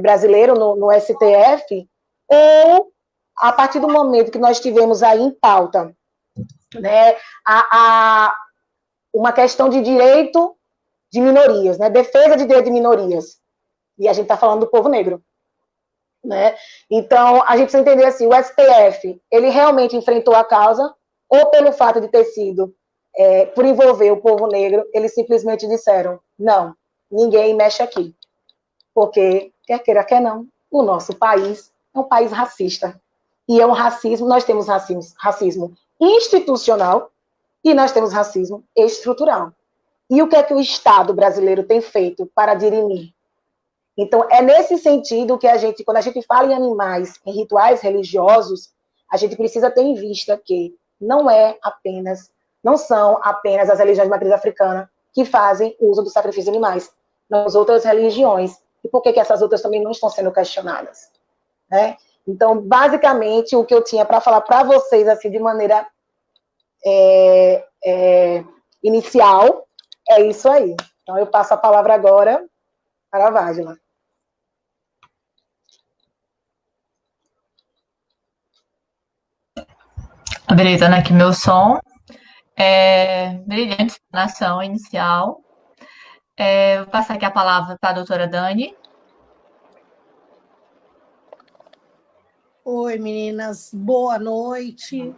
brasileiro no STF, ou a partir do momento que nós tivemos aí em pauta, né, uma questão de direito de minorias, né, defesa de direito de minorias, e a gente está falando do povo negro, né? Então, a gente precisa entender assim, o STF, ele realmente enfrentou a causa, ou pelo fato de ter sido, por envolver o povo negro, eles simplesmente disseram, não, ninguém mexe aqui, porque, quer queira, quer não, o nosso país é um país racista, e é um racismo, nós temos racismo institucional, e nós temos racismo estrutural. E o que é que o Estado brasileiro tem feito para dirimir? Então, é nesse sentido que quando a gente fala em animais, em rituais religiosos, a gente precisa ter em vista que não são apenas as religiões de matriz africana que fazem uso do sacrifício de animais, nas outras religiões. E por que essas outras também não estão sendo questionadas? Né? Então, basicamente, o que eu tinha para falar para vocês, assim, de maneira inicial, é isso aí. Então, eu passo a palavra agora para a Vádila. Habilitando aqui meu som. Brilhante explanação inicial. Vou passar aqui a palavra para a doutora Dani. Oi, meninas, boa noite.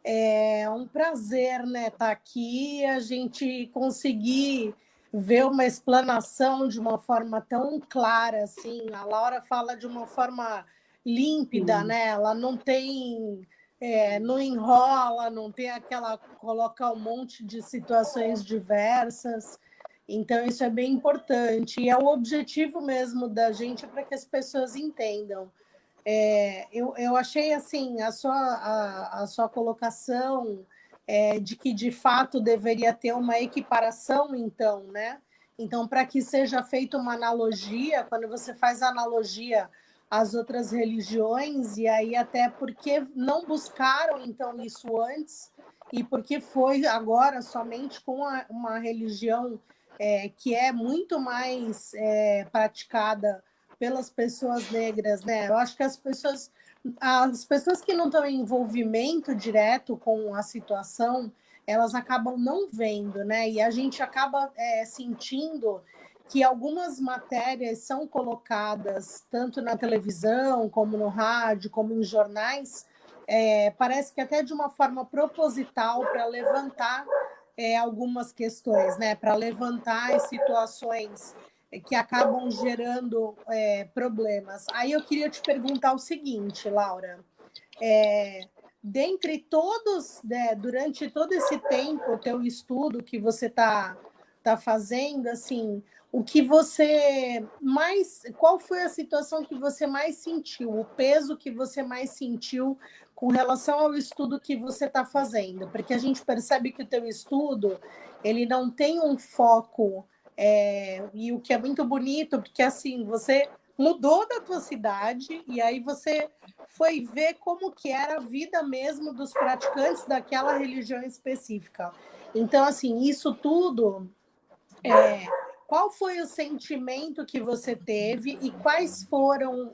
É um prazer, né, estar aqui, a gente conseguir ver uma explanação de uma forma tão clara, assim. A Laura fala de uma forma límpida, né? Ela não tem, não enrola, não tem coloca um monte de situações diversas. Então, isso é bem importante. E é o objetivo mesmo da gente para que as pessoas entendam. Eu achei assim a sua colocação de que de fato deveria ter uma equiparação, então, né? Então, para que seja feita uma analogia, quando você faz analogia às outras religiões, e aí até porque não buscaram então isso antes, e porque foi agora somente com uma religião que é muito mais praticada pelas pessoas negras, né? Eu acho que as pessoas que não estão em envolvimento direto com a situação, elas acabam não vendo, né? E a gente acaba sentindo que algumas matérias são colocadas tanto na televisão, como no rádio, como em jornais, parece que até de uma forma proposital para levantar algumas questões, né? Para levantar as situações que acabam gerando problemas. Aí eu queria te perguntar o seguinte, Laura. dentre todos, né, durante todo esse tempo, o teu estudo que você tá fazendo, assim, o que você mais... Qual foi a situação que você mais sentiu? O peso que você mais sentiu com relação ao estudo que você está fazendo? Porque a gente percebe que o teu estudo, ele não tem um foco, e o que é muito bonito, porque, assim, você mudou da tua cidade e aí você foi ver como que era a vida mesmo dos praticantes daquela religião específica. Então, assim, isso tudo... qual foi o sentimento que você teve e quais foram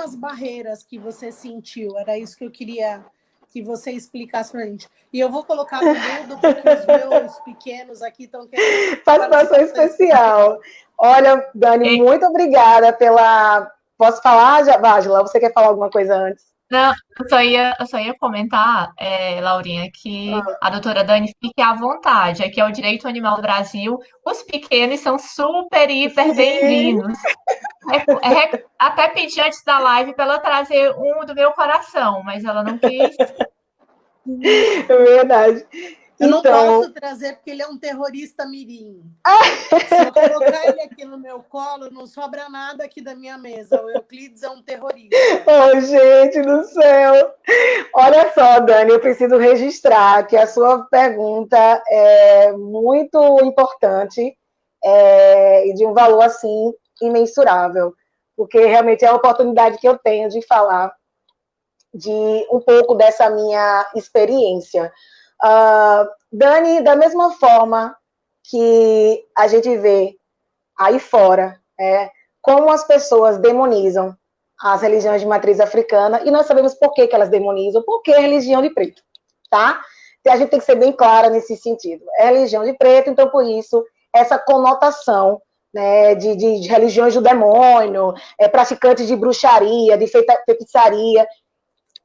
as barreiras que você sentiu? Era isso que eu queria que você explicasse para a gente. E eu vou colocar no mudo, porque os meus pequenos aqui estão querendo... Participação especial. Olha, Dani, E, muito obrigada pela... Posso falar, Vágila? Você quer falar alguma coisa antes? não, eu só ia comentar, Laurinha, que a doutora Dani fique à vontade. Aqui é o Direito Animal do Brasil. Os pequenos são super, hiper Sim, bem-vindos. Até pedi antes da live para ela trazer um do meu coração, mas ela não quis. é verdade. Eu não Então, posso trazer porque ele é um terrorista mirim. Se eu colocar ele aqui no meu colo, não sobra nada aqui da minha mesa. O Euclides é um terrorista. oh, gente do céu. Olha só, Dani, eu preciso registrar que a sua pergunta é muito importante e de um valor, assim, imensurável, porque realmente é a oportunidade que eu tenho de falar de um pouco dessa minha experiência. Dani, da mesma forma que a gente vê aí fora, como as pessoas demonizam as religiões de matriz africana, e nós sabemos por que elas demonizam, porque é religião de preto, tá? E a gente tem que ser bem clara nesse sentido. É religião de preto, então por isso essa conotação, né, de religiões do demônio, praticantes de bruxaria, de feitiçaria,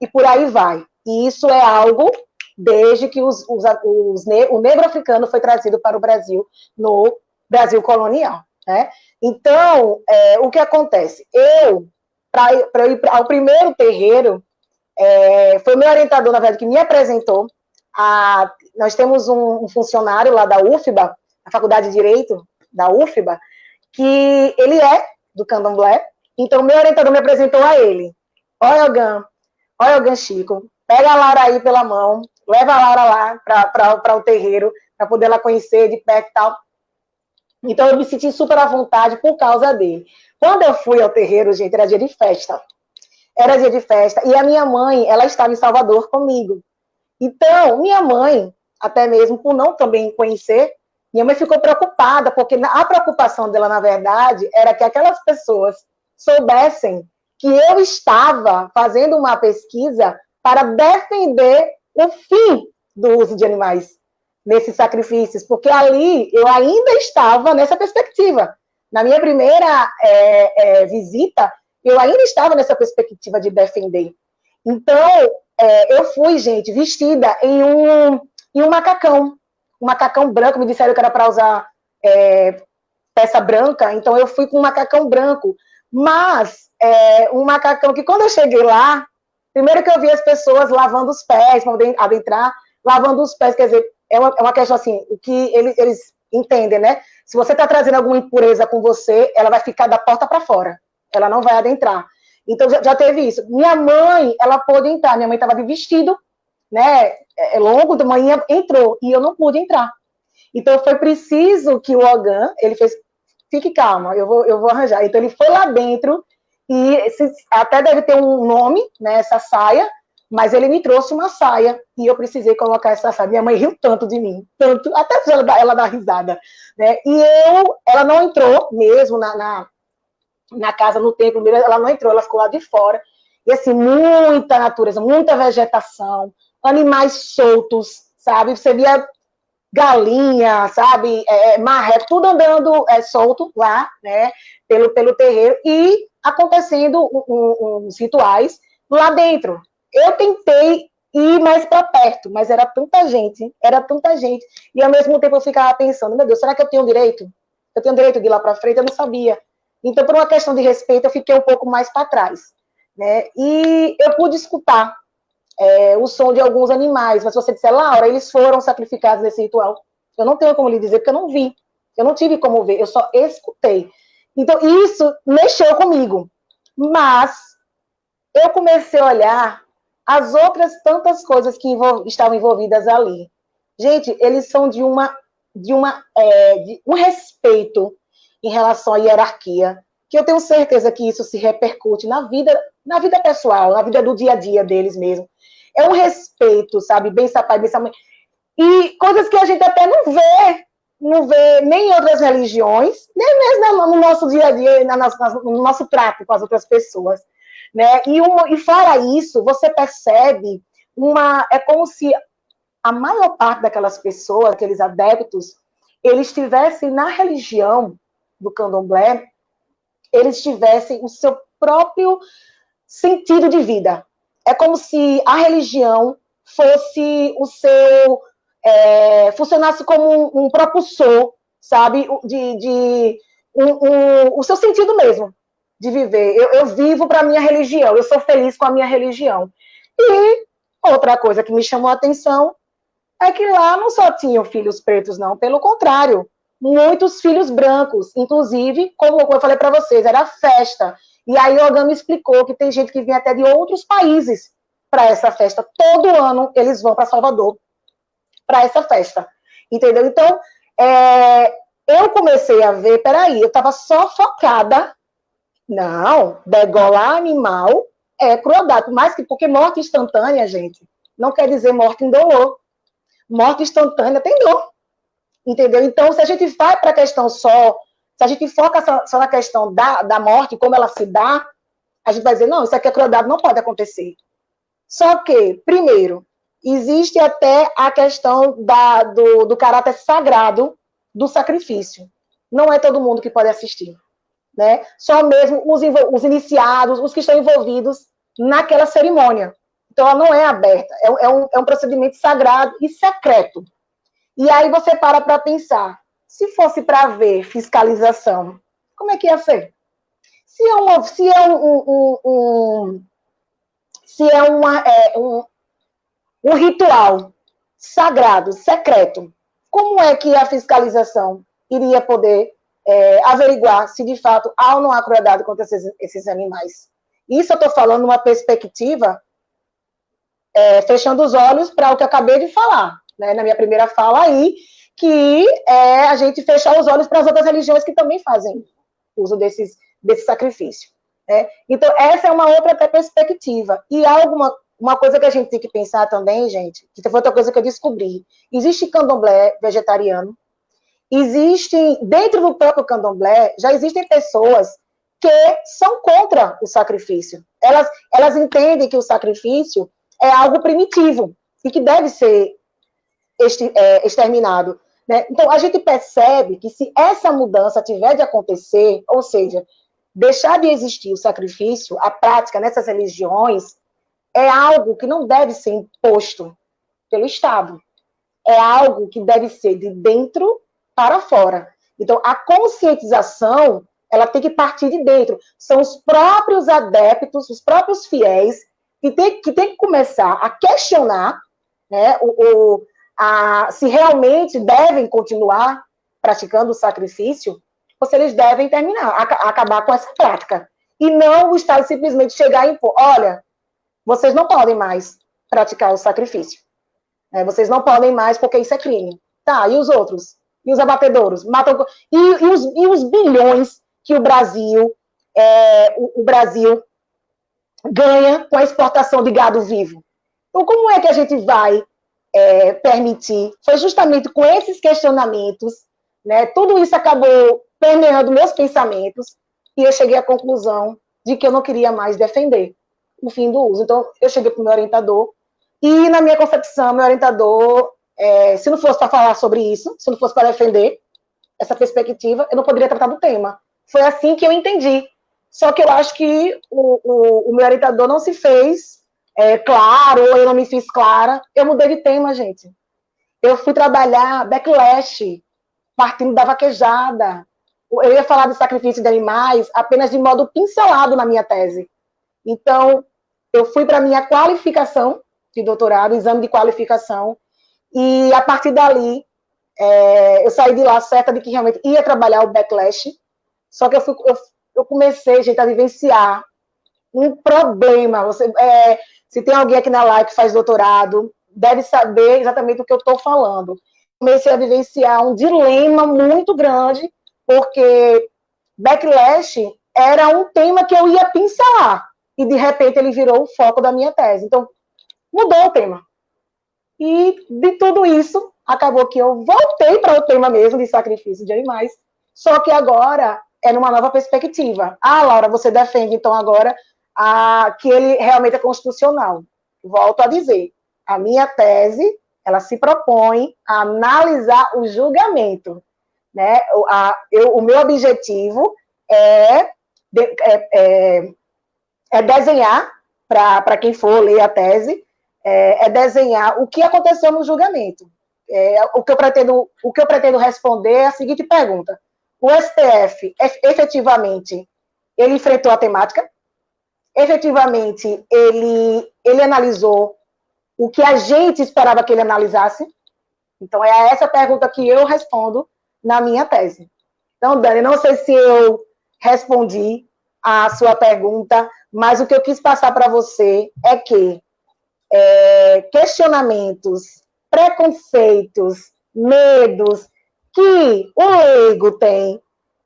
e por aí vai. E isso é algo desde que o negro africano foi trazido para o Brasil, no Brasil colonial, né? Então, o que acontece? Para ir ao primeiro terreiro, foi o meu orientador, na verdade, que me apresentou. Nós temos um funcionário lá da UFBA, a Faculdade de Direito da UFBA, que ele é do candomblé, então meu orientador me apresentou a ele. Olha o Ganchico, pega a Laura aí pela mão, leva a Laura lá para o terreiro, para poder ela conhecer de perto e tal. Então eu me senti super à vontade por causa dele. Quando eu fui ao terreiro, gente, era dia de festa. Era dia de festa. E a minha mãe, ela estava em Salvador comigo. Então, minha mãe, até mesmo por não também conhecer, minha mãe ficou preocupada, porque a preocupação dela, na verdade, era que aquelas pessoas soubessem que eu estava fazendo uma pesquisa para defender o fim do uso de animais nesses sacrifícios, porque ali eu ainda estava nessa perspectiva. Na minha primeira visita, eu ainda estava nessa perspectiva de defender. Então, eu fui, gente, vestida em um macacão branco, me disseram que era para usar peça branca, então eu fui com um macacão branco, mas um macacão que quando eu cheguei lá, primeiro que eu vi as pessoas lavando os pés, para adentrar, lavando os pés, quer dizer, é uma questão assim, o que eles entendem, né? Se você está trazendo alguma impureza com você, ela vai ficar da porta para fora, ela não vai adentrar. Então já teve isso. Minha mãe, ela pôde entrar, minha mãe estava de vestido, né? Longo, de manhã entrou, e eu não pude entrar. Então foi preciso que o Ogan, ele fez, fique calma, eu vou arranjar. Então ele foi lá dentro, e até deve ter um nome, né, essa saia, mas ele me trouxe uma saia, e eu precisei colocar essa saia. Minha mãe riu tanto de mim, tanto, até ela dá risada, né? E ela não entrou mesmo na casa, no templo, ela não entrou, ela ficou lá de fora. E assim, muita natureza, muita vegetação, animais soltos, sabe? Você via galinha, sabe? Marré, tudo andando solto lá, né? Pelo terreiro, e acontecendo uns rituais lá dentro. Eu tentei ir mais para perto, mas era tanta gente, e ao mesmo tempo eu ficava pensando, meu Deus, será que eu tenho direito? Eu tenho direito de ir lá para frente? Eu não sabia. Então, por uma questão de respeito, eu fiquei um pouco mais para trás, né? E eu pude escutar o som de alguns animais, mas se você disser, Laura, eles foram sacrificados nesse ritual, eu não tenho como lhe dizer, porque eu não vi, eu não tive como ver, eu só escutei. Então, isso mexeu comigo, mas eu comecei a olhar as outras tantas coisas que estavam envolvidas ali. Gente, eles são de um respeito em relação à hierarquia, que eu tenho certeza que isso se repercute na vida pessoal, na vida do dia a dia deles mesmo. É um respeito, sabe? Bença pai, bença mãe. E coisas que a gente até não vê nem em outras religiões, nem mesmo no nosso dia a dia, no nosso trato com as outras pessoas. Né? E fora isso, você percebe é como se a maior parte daquelas pessoas, aqueles adeptos, eles tivessem na religião do candomblé, eles tivessem o seu próprio sentido de vida. É como se a religião fosse funcionasse como um propulsor, sabe, o seu sentido mesmo de viver. Eu vivo para a minha religião, eu sou feliz com a minha religião. E outra coisa que me chamou a atenção é que lá não só tinham filhos pretos, não, pelo contrário, muitos filhos brancos, inclusive, como eu falei para vocês, era festa. E aí o Ogã me explicou que tem gente que vem até de outros países para essa festa. Todo ano eles vão para Salvador para essa festa. Entendeu? Então, eu comecei a ver, peraí, eu estava só focada. Não, degolar animal é crueldade, porque morte instantânea, gente, não quer dizer morte indolor. Morte instantânea tem dor. Entendeu? Então, se a gente vai para a questão se a gente foca só na questão da morte, como ela se dá, a gente vai dizer, não, isso aqui é crueldade, não pode acontecer. Só que, primeiro, existe até a questão do caráter sagrado do sacrifício. Não é todo mundo que pode assistir. Né? Só mesmo os iniciados, os que estão envolvidos naquela cerimônia. Então, ela não é aberta, é um procedimento sagrado e secreto. E aí você para pensar, se fosse para ver fiscalização, como é que ia ser? Se é um ritual sagrado, secreto, como é que a fiscalização iria poder averiguar se de fato há ou não há crueldade contra esses animais? Isso eu estou falando numa perspectiva fechando os olhos para o que eu acabei de falar, né, na minha primeira fala aí, que é a gente fechar os olhos para as outras religiões que também fazem uso desse sacrifício. Né? Então, essa é uma outra até perspectiva. E há uma coisa que a gente tem que pensar também, gente, que foi outra coisa que eu descobri. Existe candomblé vegetariano, dentro do próprio candomblé, já existem pessoas que são contra o sacrifício. Elas entendem que o sacrifício é algo primitivo e que deve ser exterminado. Né? Então, a gente percebe que se essa mudança tiver de acontecer, ou seja, deixar de existir o sacrifício, a prática nessas religiões, é algo que não deve ser imposto pelo Estado. É algo que deve ser de dentro para fora. Então, a conscientização, ela tem que partir de dentro. São os próprios adeptos, os próprios fiéis, que tem que começar a questionar, né, se realmente devem continuar praticando o sacrifício, ou se eles devem acabar com essa prática. E não o Estado simplesmente chegar e impor, olha, vocês não podem mais praticar o sacrifício. Vocês não podem mais porque isso é crime. Tá, e os outros? E os abatedouros? Matam... E os bilhões que o Brasil ganha com a exportação de gado vivo? Então, como é que a gente vai permitir? Foi justamente com esses questionamentos, né, tudo isso acabou permeando meus pensamentos, e eu cheguei à conclusão de que eu não queria mais defender o fim do uso. Então, eu cheguei para o meu orientador, e na minha concepção, meu orientador, se não fosse para falar sobre isso, se não fosse para defender essa perspectiva, eu não poderia tratar do tema. Foi assim que eu entendi. Só que eu acho que o meu orientador não se fez claro, ou eu não me fiz clara. Eu mudei de tema, gente. Eu fui trabalhar backlash, partindo da vaquejada. Eu ia falar do sacrifício de animais apenas de modo pincelado na minha tese. Então, eu fui para a minha qualificação de doutorado, exame de qualificação, e a partir dali, eu saí de lá certa de que realmente ia trabalhar o backlash, só que eu comecei, gente, a vivenciar um problema. Se tem alguém aqui na live que faz doutorado, deve saber exatamente o que eu estou falando. Comecei a vivenciar um dilema muito grande, porque backlash era um tema que eu ia pincelar, e de repente ele virou o foco da minha tese. Então, mudou o tema. E de tudo isso, acabou que eu voltei para o tema mesmo de sacrifício de animais, só que agora é numa nova perspectiva. Ah, Laura, você defende então agora que ele realmente é constitucional. Volto a dizer, a minha tese, ela se propõe a analisar o julgamento, né? O meu objetivo é desenhar, para quem for ler a tese, desenhar o que aconteceu no julgamento. O que eu pretendo responder é a seguinte pergunta: o STF, efetivamente, ele enfrentou a temática? Efetivamente, ele analisou o que a gente esperava que ele analisasse? Então, é essa pergunta que eu respondo na minha tese. Então, Dani, não sei se eu respondi a sua pergunta, mas o que eu quis passar para você é que questionamentos, preconceitos, medos que o leigo tem,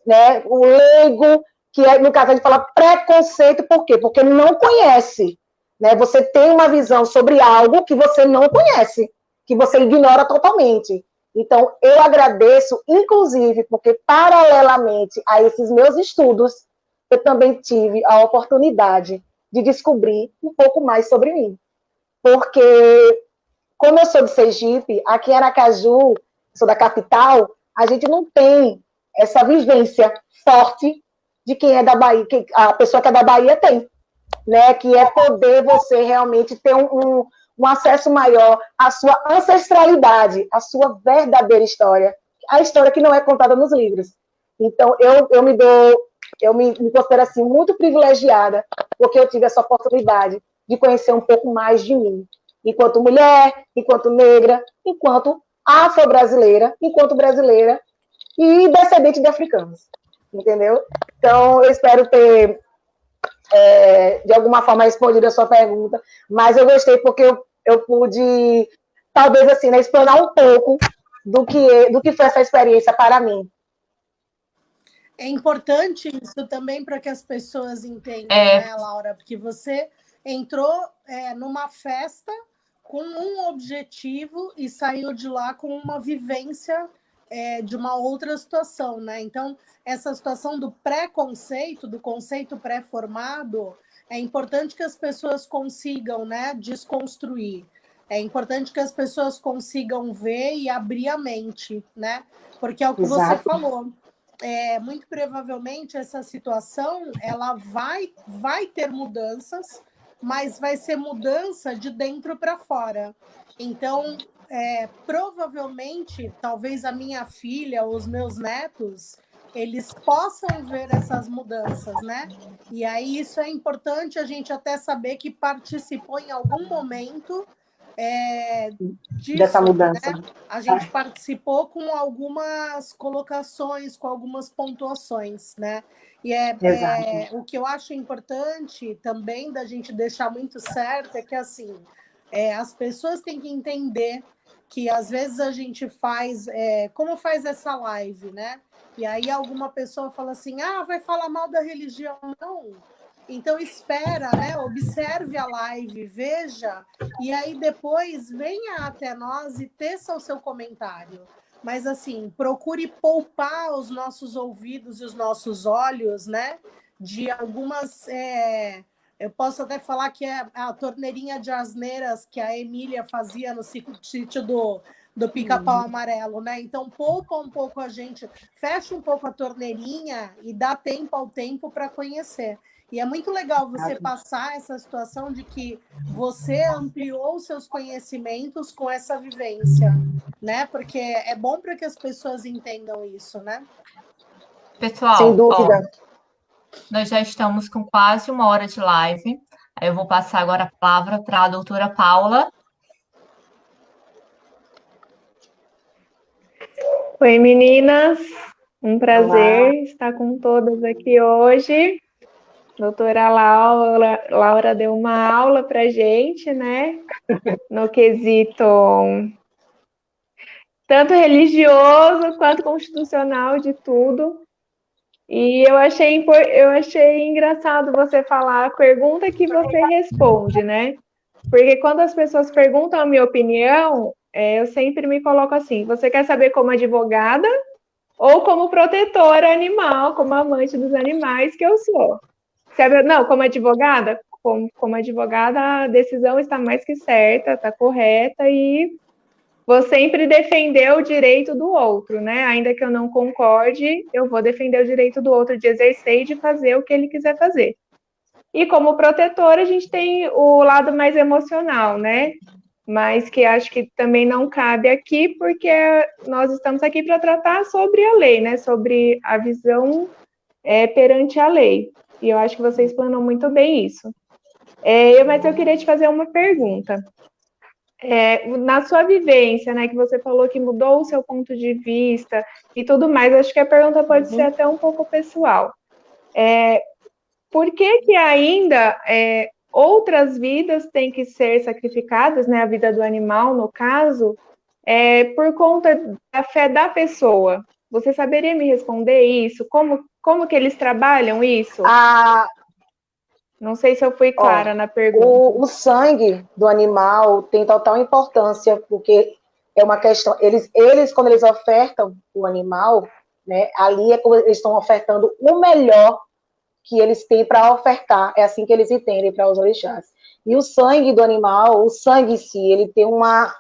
né? O leigo, que no caso a gente fala preconceito, por quê? Porque ele não conhece, né? Você tem uma visão sobre algo que você não conhece, que você ignora totalmente. Então, eu agradeço, inclusive, porque paralelamente a esses meus estudos, eu também tive a oportunidade de descobrir um pouco mais sobre mim. Porque, como eu sou de Sergipe, aqui em Aracaju, sou da capital, a gente não tem essa vivência forte de quem é da Bahia, que a pessoa que é da Bahia tem, né? Que é poder você realmente ter um acesso maior à sua ancestralidade, à sua verdadeira história, a história que não é contada nos livros. Então, eu me considero assim muito privilegiada, porque eu tive essa oportunidade de conhecer um pouco mais de mim, enquanto mulher, enquanto negra, enquanto afro-brasileira, enquanto brasileira e descendente de africanos, entendeu? Então, eu espero ter, de alguma forma, respondido a sua pergunta, mas eu gostei porque eu pude, talvez assim, né, explorar um pouco do que foi essa experiência para mim. É importante isso também para que as pessoas entendam, né, Laura? Porque você entrou numa festa com um objetivo e saiu de lá com uma vivência de uma outra situação, né? Então, essa situação do preconceito, do conceito pré-formado, é importante que as pessoas consigam, né, desconstruir. É importante que as pessoas consigam ver e abrir a mente, né? Porque é o que você falou. Muito provavelmente essa situação ela vai ter mudanças, mas vai ser mudança de dentro para fora. Então, provavelmente, talvez a minha filha ou os meus netos, eles possam ver essas mudanças, né? E aí isso é importante a gente até saber que participou em algum momento disso, dessa mudança. né? A gente participou com algumas colocações, com algumas pontuações, né? E o que eu acho importante também da gente deixar muito certo é que assim as pessoas têm que entender que às vezes a gente faz, como faz essa live, né? E aí alguma pessoa fala assim, vai falar mal da religião. Não. Então espera, né? Observe a live, veja, e aí depois venha até nós e teça o seu comentário. Mas assim, procure poupar os nossos ouvidos e os nossos olhos, né? De algumas. Eu posso até falar que é a torneirinha de asneiras que a Emília fazia no sítio do Pica-Pau Amarelo, né? Então poupa um pouco a gente, fecha um pouco a torneirinha e dá tempo ao tempo para conhecer. E é muito legal você passar essa situação de que você ampliou seus conhecimentos com essa vivência, né? Porque é bom para que as pessoas entendam isso, né? Pessoal, sem dúvida. Nós já estamos com quase 1 hora de live. Eu vou passar agora a palavra para a doutora Paula Oi, meninas. Um prazer Olá. estar com todas aqui hoje. Doutora Laura deu uma aula para gente, né? No quesito tanto religioso quanto constitucional de tudo. E eu achei engraçado você falar a pergunta que você responde, né? Porque quando as pessoas perguntam a minha opinião, eu sempre me coloco assim: você quer saber como advogada ou como protetora animal, como amante dos animais que eu sou? Não, como advogada, a decisão está mais que certa, está correta e vou sempre defender o direito do outro, né? Ainda que eu não concorde, eu vou defender o direito do outro de exercer e de fazer o que ele quiser fazer. E como protetora, a gente tem o lado mais emocional, né? Mas que acho que também não cabe aqui, porque nós estamos aqui para tratar sobre a lei, né? Sobre a visão perante a lei. E eu acho que você explanou muito bem isso. Mas eu queria te fazer uma pergunta. Na sua vivência, né, que você falou que mudou o seu ponto de vista e tudo mais, acho que a pergunta pode ser até um pouco pessoal. Por que ainda outras vidas têm que ser sacrificadas, né, a vida do animal, no caso, por conta da fé da pessoa? Você saberia me responder isso? Como que eles trabalham isso? Não sei se eu fui clara na pergunta. O sangue do animal tem total importância, porque é uma questão. Eles quando eles ofertam o animal, né, ali quando eles estão ofertando o melhor que eles têm para ofertar. É assim que eles entendem para os orixás. E o sangue do animal, o sangue em si, ele tem uma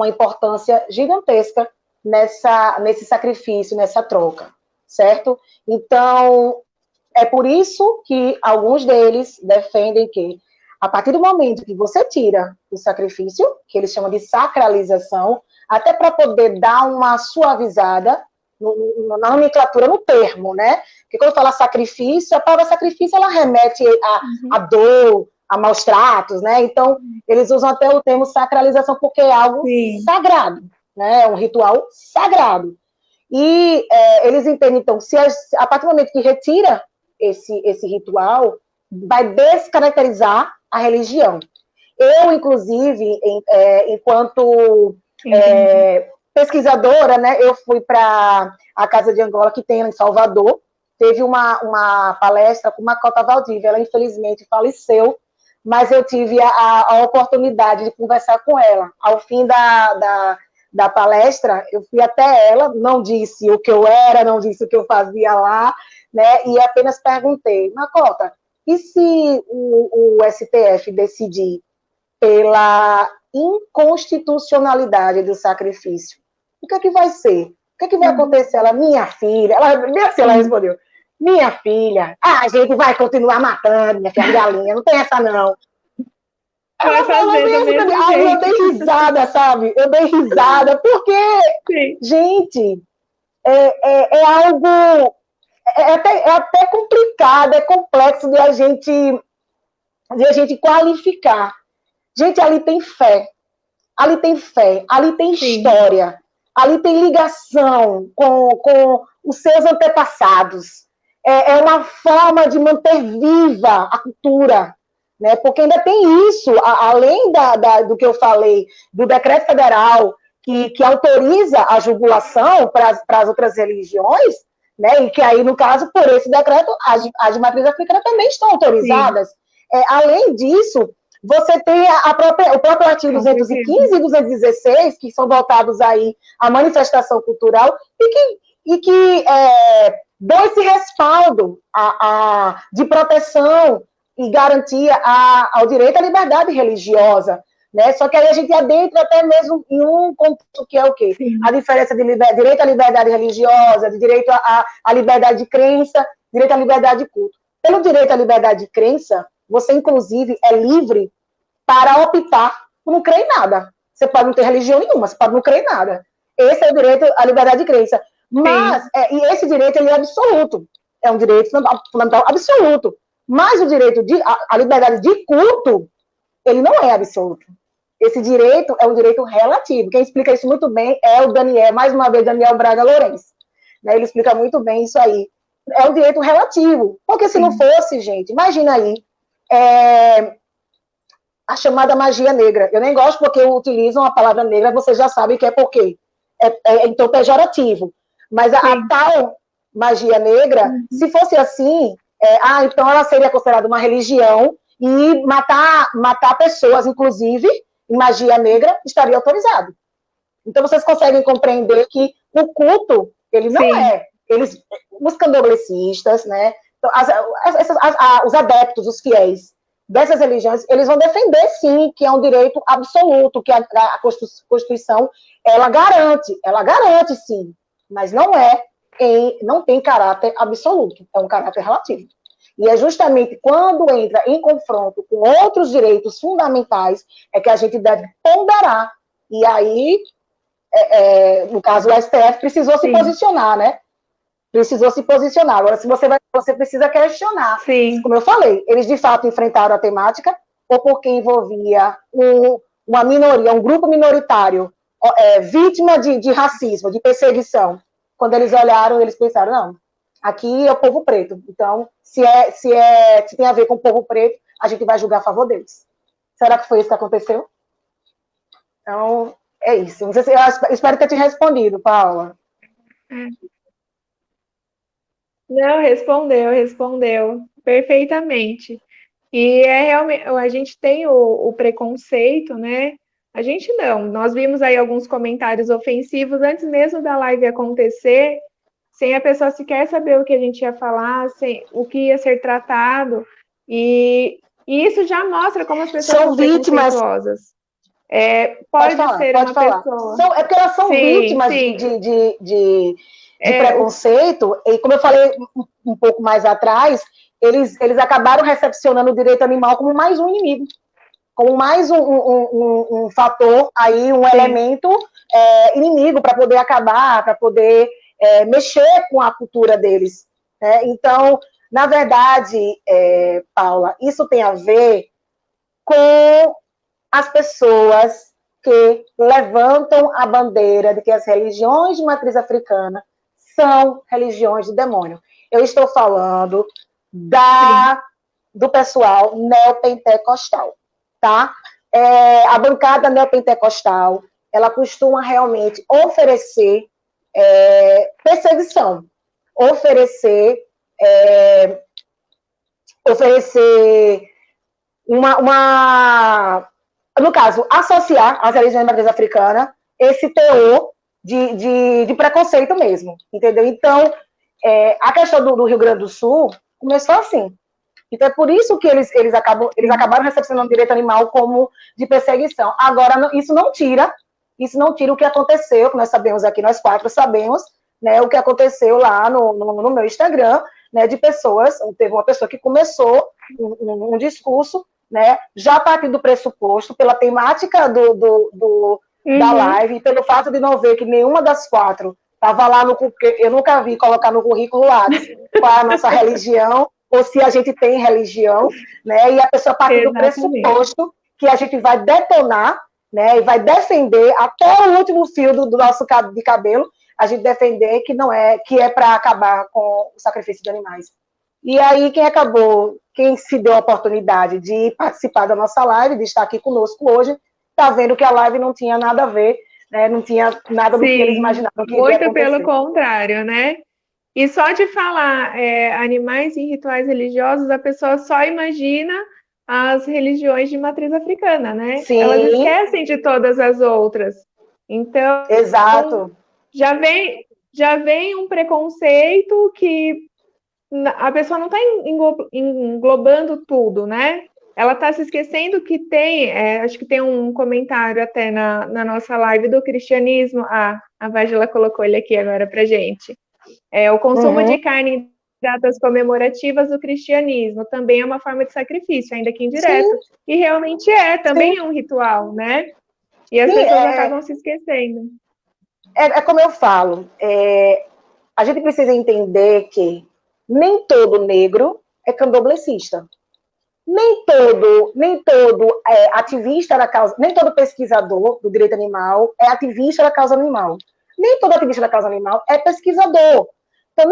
importância gigantesca nesse sacrifício, nessa troca, certo? Então, é por isso que alguns deles defendem que, a partir do momento que você tira o sacrifício, que eles chamam de sacralização, até para poder dar uma suavizada na nomenclatura, no termo, né? Porque quando fala sacrifício, a palavra sacrifício, ela remete a dor, a maus tratos, né? Então, eles usam até o termo sacralização porque é algo sagrado, né? É um ritual sagrado. E eles entendem, então, a partir do momento que retira esse ritual, vai descaracterizar a religião. Eu, inclusive, enquanto pesquisadora, né, eu fui para a Casa de Angola, que tem em Salvador, teve uma palestra com Macota Valdívia, ela infelizmente faleceu, mas eu tive a oportunidade de conversar com ela. Ao fim da palestra, eu fui até ela, não disse o que eu era, não disse o que eu fazia lá, né, e apenas perguntei: Macota, e se o STF decidir pela inconstitucionalidade do sacrifício? O que é que vai ser? O que é que vai acontecer? Ela, minha filha, ela respondeu: minha filha, a gente vai continuar matando, minha filha, galinha, não tem essa não. Ela falou mesmo pra mim. Eu dei risada, sabe? Eu dei risada, porque, gente, é algo... É até complicado, é complexo de a gente qualificar. Gente, ali tem fé, ali tem história, ali tem ligação com os seus antepassados. É uma forma de manter viva a cultura, né? Porque ainda tem isso, além do que eu falei, do decreto federal que autoriza a jugulação para as outras religiões, né? E que aí, no caso, por esse decreto, as de matriz africana também estão autorizadas. Além disso, você tem o próprio artigo 215 e 216, que são voltados aí à manifestação cultural, e que dão esse respaldo de proteção e garantia ao direito à liberdade religiosa. Né? Só que aí a gente adentra até mesmo em um ponto que é o quê? Sim. A diferença de direito à liberdade religiosa, de direito à liberdade de crença, direito à liberdade de culto. Pelo direito à liberdade de crença, você, inclusive, é livre para optar por não crer em nada. Você pode não ter religião nenhuma, você pode não crer em nada. Esse é o direito à liberdade de crença. Mas, e esse direito ele é absoluto. É um direito fundamental absoluto. Mas o direito à liberdade de culto, ele não é absoluto. esse direito é um direito relativo. Quem explica isso muito bem é o Daniel, mais uma vez, Daniel Braga Lourenço. Né? Ele explica muito bem isso aí. É um direito relativo. Porque se não fosse, gente, imagina aí, a chamada magia negra. Eu nem gosto porque utilizam a palavra negra, vocês já sabem que é por quê. Então, pejorativo. Mas a tal magia negra, se fosse assim, então ela seria considerada uma religião e matar pessoas, inclusive, em magia negra, estaria autorizado. Então, vocês conseguem compreender que o culto, ele não é. Os candoblecistas, né? Então, os adeptos, os fiéis dessas religiões, eles vão defender, sim, que é um direito absoluto, que a Constituição, ela garante, sim, mas não tem caráter absoluto, é um caráter relativo. E é justamente quando entra em confronto com outros direitos fundamentais é que a gente deve ponderar. E aí, no caso, o STF precisou se posicionar, né? Precisou se posicionar. Agora, se você precisa questionar. Sim. Como eu falei, eles de fato enfrentaram a temática, ou porque envolvia uma minoria, um grupo minoritário, vítima de racismo, de perseguição. Quando eles olharam, eles pensaram, não, aqui é o povo preto. Então, se tem a ver com o povo preto, a gente vai julgar a favor deles. Será que foi isso que aconteceu? Então, é isso. Não sei se, eu espero ter te respondido, Paula. Não, respondeu perfeitamente. E realmente, a gente tem o preconceito, né? A gente não. Nós vimos aí alguns comentários ofensivos antes mesmo da live acontecer, sem a pessoa sequer saber o que a gente ia falar, sem o que ia ser tratado. E isso já mostra como as pessoas são preconceituosas. Pode ser uma pessoa. É porque elas são vítimas de preconceito, e como eu falei um pouco mais atrás, eles acabaram recepcionando o direito animal como mais um inimigo, como mais um fator, aí, um elemento inimigo para poder acabar, para poder mexer com a cultura deles. Né? Então, na verdade, Paula, isso tem a ver com as pessoas que levantam a bandeira de que as religiões de matriz africana são religiões de demônio. Eu estou falando do pessoal neopentecostal, tá? A bancada neopentecostal, ela costuma realmente oferecer perseguição, oferecer no caso, associar às religiões de matriz africana esse teor de preconceito mesmo, entendeu? Então, a questão do Rio Grande do Sul começou assim. Então, é por isso que eles acabaram recepcionando o direito animal como de perseguição. Agora, isso não tira o que aconteceu, que nós sabemos aqui, nós quatro sabemos, né, o que aconteceu lá no meu Instagram, né, de pessoas, teve uma pessoa que começou um discurso, né, já partindo do pressuposto, pela temática da live, e pelo fato de não ver que nenhuma das quatro estava lá eu nunca vi colocar no currículo lá qual é a nossa religião, ou se a gente tem religião, né, e a pessoa parte do pressuposto que a gente vai detonar, né, e vai defender até o último fio do nosso cabo de cabelo, a gente defender que é para acabar com o sacrifício de animais. E aí, quem se deu a oportunidade de participar da nossa live, de estar aqui conosco hoje, está vendo que a live não tinha nada a ver, né? Não tinha nada do que eles imaginavam que iria acontecer. Muito pelo contrário, né? E só de falar animais em rituais religiosos, a pessoa só imagina as religiões de matriz africana, né? Sim. Elas esquecem de todas as outras. Então, exato. Já vem um preconceito que a pessoa não está englobando tudo, né? Ela está se esquecendo que tem, acho que tem um comentário até na nossa live do cristianismo, a Vágila colocou ele aqui agora para gente. O consumo de carne em datas comemorativas do cristianismo também é uma forma de sacrifício, ainda que indireto. Sim. E realmente também é um ritual, né? E as pessoas acabam se esquecendo. Como eu falo, a gente precisa entender que nem todo negro é candomblessista. nem todo ativista da causa, nem todo pesquisador do direito animal é ativista da causa animal. Nem todo ativista da causa animal é pesquisador. Então,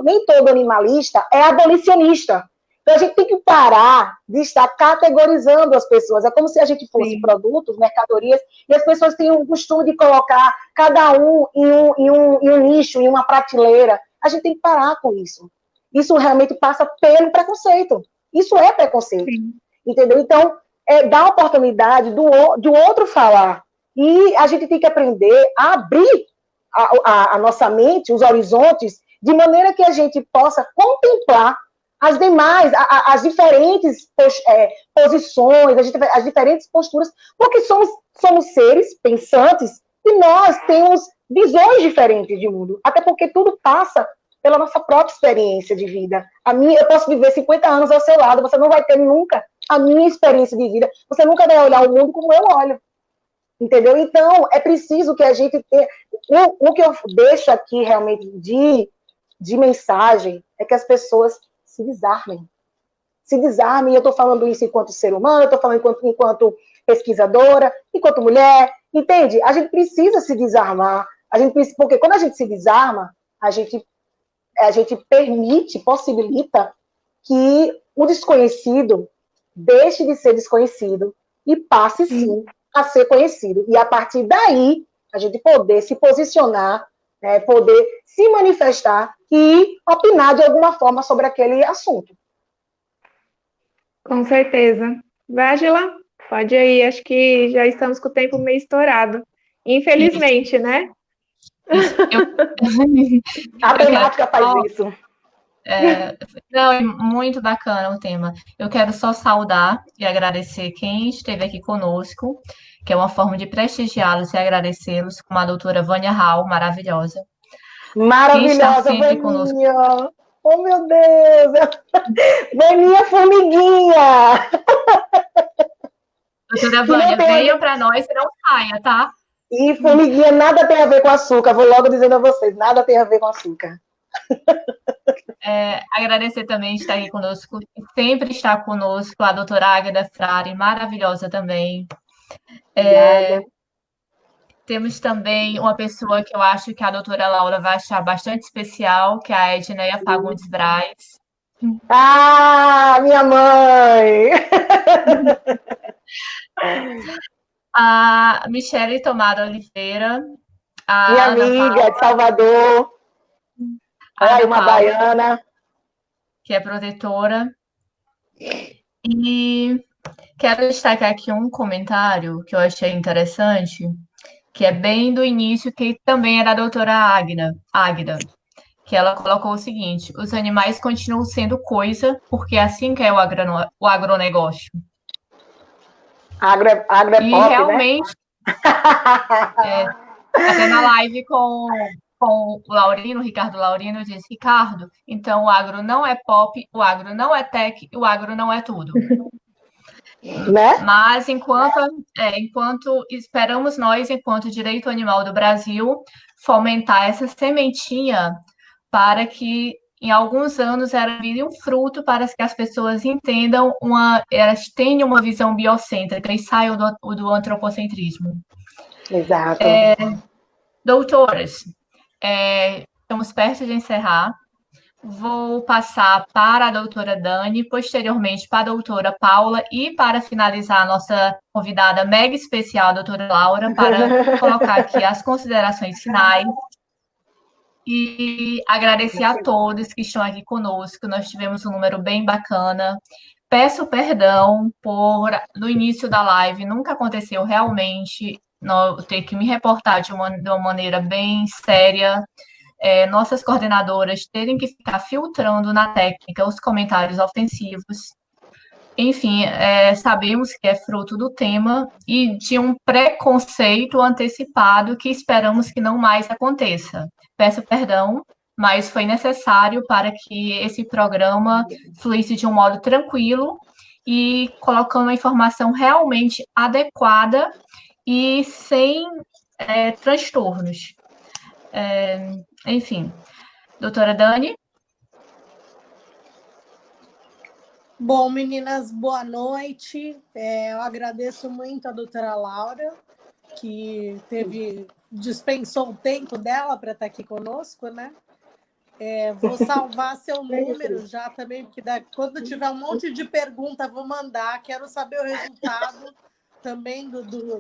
nem todo animalista é abolicionista. Então, a gente tem que parar de estar categorizando as pessoas. É como se a gente fosse Sim. produtos, mercadorias, e as pessoas têm o costume de colocar cada um em um nicho, em uma prateleira. A gente tem que parar com isso. Isso realmente passa pelo preconceito. Isso é preconceito. Sim. Entendeu? Então, dá a oportunidade do outro falar. E a gente tem que aprender a abrir a nossa mente, os horizontes, de maneira que a gente possa contemplar as demais, as diferentes posições, as diferentes posturas, porque somos seres pensantes e nós temos visões diferentes de mundo, até porque tudo passa pela nossa própria experiência de vida. Eu posso viver 50 anos ao seu lado, você não vai ter nunca a minha experiência de vida, você nunca vai olhar o mundo como eu olho. Entendeu? Então, é preciso que a gente tenha... O que eu deixo aqui realmente de mensagem é que as pessoas se desarmem. Se desarmem, eu estou falando isso enquanto ser humano, eu estou falando enquanto pesquisadora, enquanto mulher, entende? A gente precisa se desarmar, porque quando a gente se desarma, a gente possibilita que o desconhecido deixe de ser desconhecido e passe, sim, a ser conhecido. E, a partir daí, a gente poder se posicionar, né, poder se manifestar e opinar de alguma forma sobre aquele assunto. Com certeza. Vágila, pode ir. Acho que já estamos com o tempo meio estourado. Infelizmente, né? Isso. A temática faz isso. Não, é muito bacana o tema. Eu quero só saudar e agradecer quem esteve aqui conosco, que é uma forma de prestigiá-los e agradecê-los, como a doutora Vânia Hall, maravilhosa. Quem está Maravilhosa, sempre conosco, Vaninha! Oh, meu Deus! Vaninha Formiguinha! doutora Que não Vânia, tem a venha ver... para nós e não saia, tá? E formiguinha nada tem a ver com açúcar, vou logo dizendo a vocês, nada tem a ver com açúcar. Agradecer também estar aqui conosco, sempre está conosco, a doutora Águeda Frari, maravilhosa também. Obrigada. Temos também uma pessoa que eu acho que a doutora Laura vai achar bastante especial, que é a Edneia Fagundes Braz. Ah, minha mãe! A Michele Tomada Oliveira, Minha a Ana amiga Paula, de Salvador, a Ana uma Paula, baiana. que é protetora. E quero destacar aqui um comentário que eu achei interessante, que é bem do início, que também é da doutora Águida, que ela colocou o seguinte: os animais continuam sendo coisa, porque é assim que é o agronegócio. Agro é E pop, né? realmente, até na live com o Laurino, o Ricardo Laurino, eu disse: Ricardo, então o agro não é pop, o agro não é tech, o agro não é tudo. Né? Mas enquanto esperamos nós, enquanto direito animal do Brasil, fomentar essa sementinha para que em alguns anos ela vire um fruto para que as pessoas entendam elas tenham uma visão biocêntrica e saiam do antropocentrismo. Exato. Doutoras, estamos perto de encerrar. Vou passar para a doutora Dani, posteriormente para a doutora Paula e, para finalizar, a nossa convidada mega especial, a doutora Laura, para colocar aqui as considerações finais e agradecer a todos que estão aqui conosco. Nós tivemos um número bem bacana. Peço perdão por, no início da live, nunca aconteceu realmente, ter que me reportar de uma maneira bem séria. Nossas coordenadoras terem que ficar filtrando na técnica os comentários ofensivos. Enfim, sabemos que é fruto do tema e de um preconceito antecipado que esperamos que não mais aconteça. Peço perdão, mas foi necessário para que esse programa fluísse de um modo tranquilo e colocando a informação realmente adequada e sem transtornos. Enfim, doutora Dani? Bom, meninas, boa noite. Eu agradeço muito a doutora Laura, que dispensou o tempo dela para estar aqui conosco, né? Vou salvar seu número já também, porque quando tiver um monte de pergunta, vou mandar. Quero saber o resultado também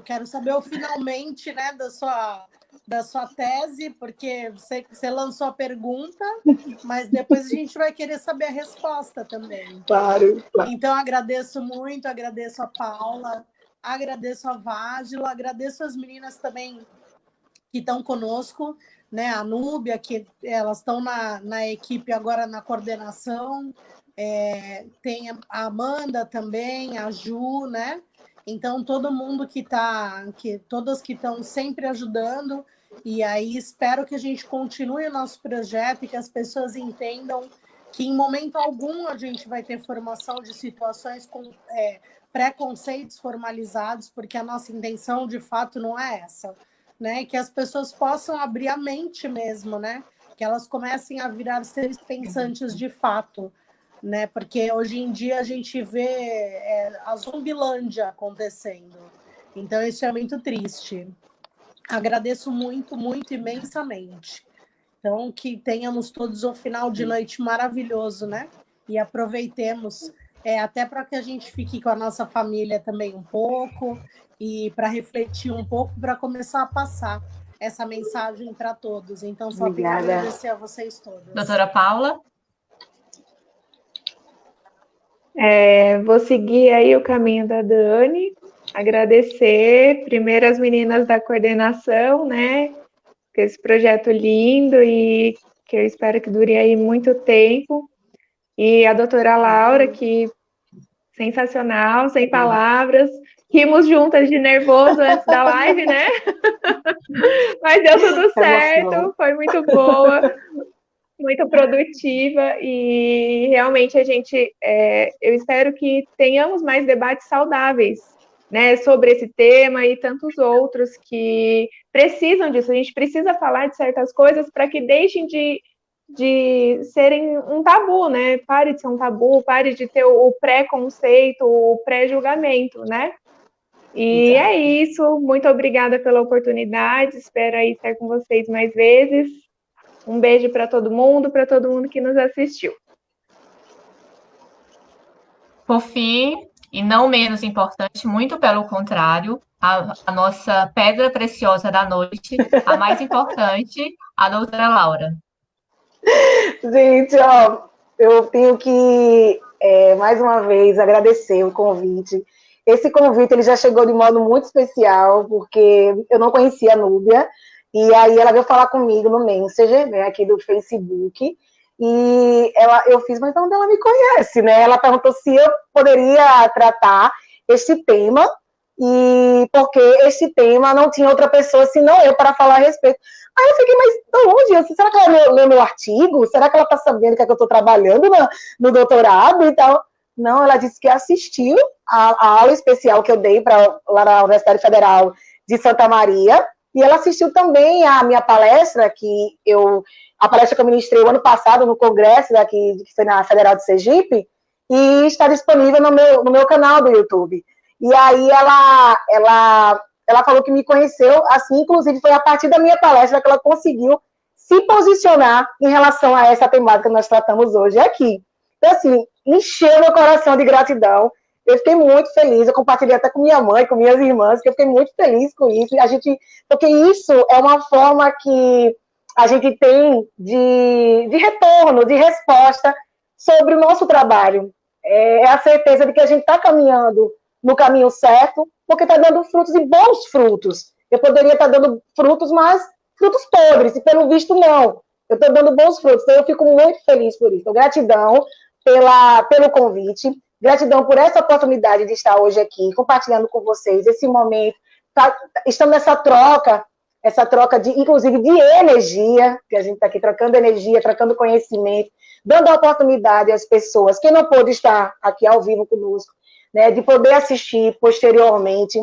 quero saber o finalmente, né, da sua tese, porque você lançou a pergunta, mas depois a gente vai querer saber a resposta também. Claro. Então, agradeço muito, agradeço a Paula, agradeço a Vágila, agradeço as meninas também que estão conosco, né? A Núbia, que elas estão na equipe agora na coordenação, tem a Amanda também, a Ju, né? Então, todo mundo todas que estão sempre ajudando, e aí espero que a gente continue o nosso projeto e que as pessoas entendam que em momento algum a gente vai ter formação de situações com preconceitos formalizados, porque a nossa intenção, de fato, não é essa, né? Que as pessoas possam abrir a mente mesmo, né? Que elas comecem a virar seres pensantes de fato, né? Porque hoje em dia a gente vê a zumbilândia acontecendo. Então, isso é muito triste. Agradeço muito, muito, imensamente. Então, que tenhamos todos um final de noite maravilhoso, né? E aproveitemos, até para que a gente fique com a nossa família também um pouco, e para refletir um pouco, para começar a passar essa mensagem para todos. Então, só tenho a agradecer a vocês todas. Doutora Paula? Vou seguir aí o caminho da Dani, agradecer primeiro as meninas da coordenação, né, por esse projeto lindo e que eu espero que dure aí muito tempo, e a doutora Laura, que sensacional, sem palavras, rimos juntas de nervoso antes da live, né, mas deu tudo certo, foi muito boa, muito produtiva, e realmente eu espero que tenhamos mais debates saudáveis, né, sobre esse tema e tantos outros que precisam disso. A gente precisa falar de certas coisas para que deixem de serem um tabu, né? Pare de ser um tabu, pare de ter o pré-conceito, o pré-julgamento, né? E é isso, muito obrigada pela oportunidade, espero aí estar com vocês mais vezes. Um beijo para todo mundo que nos assistiu. Por fim, e não menos importante, muito pelo contrário, a nossa pedra preciosa da noite, a mais importante, a doutora Laura. Gente, ó, eu tenho que, mais uma vez, agradecer o convite. Esse convite ele já chegou de modo muito especial, porque eu não conhecia a Núbia, e aí ela veio falar comigo no Messenger, né, aqui do Facebook, e eu fiz, mas onde ela me conhece, né? Ela perguntou se eu poderia tratar este tema, e porque este tema não tinha outra pessoa senão eu para falar a respeito. Aí eu fiquei, mas de onde? Será que ela leu meu artigo? Será que ela está sabendo que é que eu estou trabalhando no doutorado e tal? Não, ela disse que assistiu a aula especial que eu dei lá na Universidade Federal de Santa Maria, e ela assistiu também a minha palestra, a palestra que eu ministrei o ano passado no congresso daqui, que foi na Federal de Sergipe, e está disponível no meu canal do YouTube. E aí ela falou que me conheceu, assim, inclusive foi a partir da minha palestra que ela conseguiu se posicionar em relação a essa temática que nós tratamos hoje aqui. Então, assim, encheu meu coração de gratidão. Eu fiquei muito feliz, eu compartilhei até com minha mãe, com minhas irmãs, que eu fiquei muito feliz com isso. Porque isso é uma forma que a gente tem de retorno, de resposta sobre o nosso trabalho. É a certeza de que a gente está caminhando no caminho certo, porque está dando frutos e bons frutos. Eu poderia estar dando frutos, mas frutos podres, e pelo visto não. Eu estou dando bons frutos, então eu fico muito feliz por isso. Então, gratidão pelo convite, gratidão por essa oportunidade de estar hoje aqui, compartilhando com vocês esse momento, estamos nessa troca inclusive de energia, que a gente está aqui trocando energia, trocando conhecimento, dando a oportunidade às pessoas, quem não pôde estar aqui ao vivo conosco, né, de poder assistir posteriormente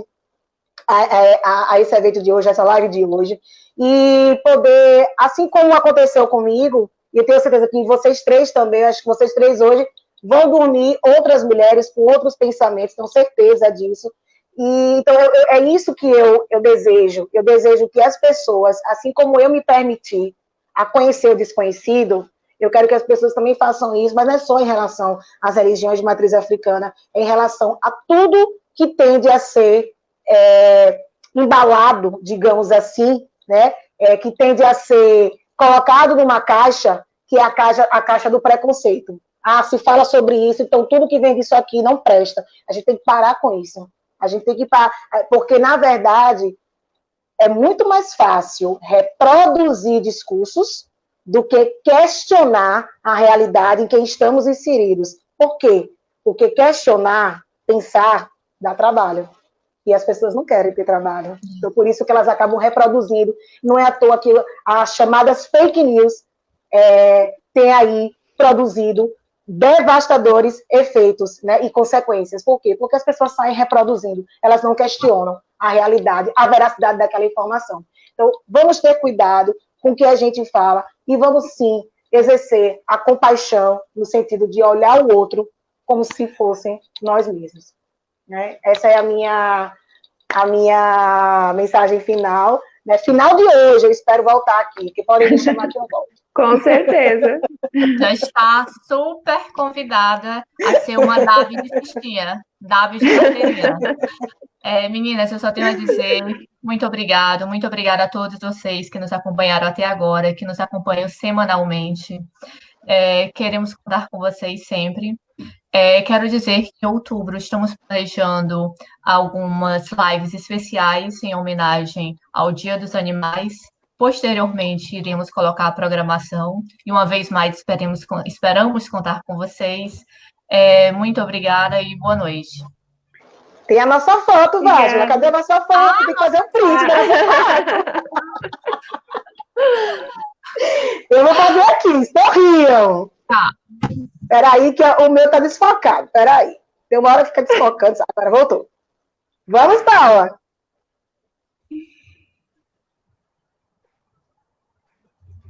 a esse evento de hoje, essa live de hoje, e poder, assim como aconteceu comigo, e eu tenho certeza que vocês três também, acho que vocês três hoje vão dormir outras mulheres com outros pensamentos, tenho certeza disso. E, então, é isso que eu desejo. Eu desejo que as pessoas, assim como eu me permiti a conhecer o desconhecido, eu quero que as pessoas também façam isso, mas não é só em relação às religiões de matriz africana, é em relação a tudo que tende a ser embalado, digamos assim, né? Que tende a ser colocado numa caixa, que é a caixa do preconceito. Ah, se fala sobre isso, então tudo que vem disso aqui não presta. A gente tem que parar com isso. A gente tem que parar, porque, na verdade, é muito mais fácil reproduzir discursos do que questionar a realidade em que estamos inseridos. Por quê? Porque questionar, pensar, dá trabalho. E as pessoas não querem ter trabalho. Então, por isso que elas acabam reproduzindo. Não é à toa que as chamadas fake news têm aí produzido devastadores efeitos, né, e consequências. Por quê? Porque as pessoas saem reproduzindo. Elas não questionam a realidade, a veracidade daquela informação. Então, vamos ter cuidado com o que a gente fala e vamos, sim, exercer a compaixão no sentido de olhar o outro como se fossem nós mesmos. Né? Essa é a minha mensagem final. Né? Final de hoje, eu espero voltar aqui, que podem me chamar que eu volto. Com certeza. Já está super convidada a ser uma Davi de cestinha, Davi de carteirinha. Meninas, eu só tenho a dizer muito obrigada a todos vocês que nos acompanharam até agora, que nos acompanham semanalmente. Queremos contar com vocês sempre. Quero dizer que em outubro estamos planejando algumas lives especiais em homenagem ao Dia dos Animais. Posteriormente, iremos colocar a programação e, uma vez mais, esperamos contar com vocês. Muito obrigada e boa noite. Tem a nossa foto, Vásila. Cadê a nossa foto? Tem que fazer um print da nossa foto. Eu vou fazer aqui, sorriam. Tá. Peraí, que o meu tá desfocado. Peraí. Tem uma hora que fica desfocando. Agora voltou. Vamos, Paula.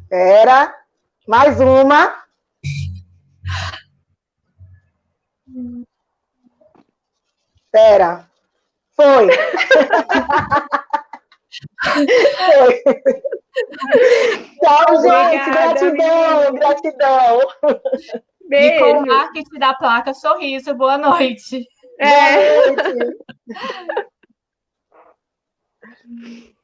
Pera. Mais uma. Pera. Foi. Foi. Tchau, gente. Gratidão, gratidão. Beijo. E com o marketing da placa, sorriso, boa noite. Boa noite.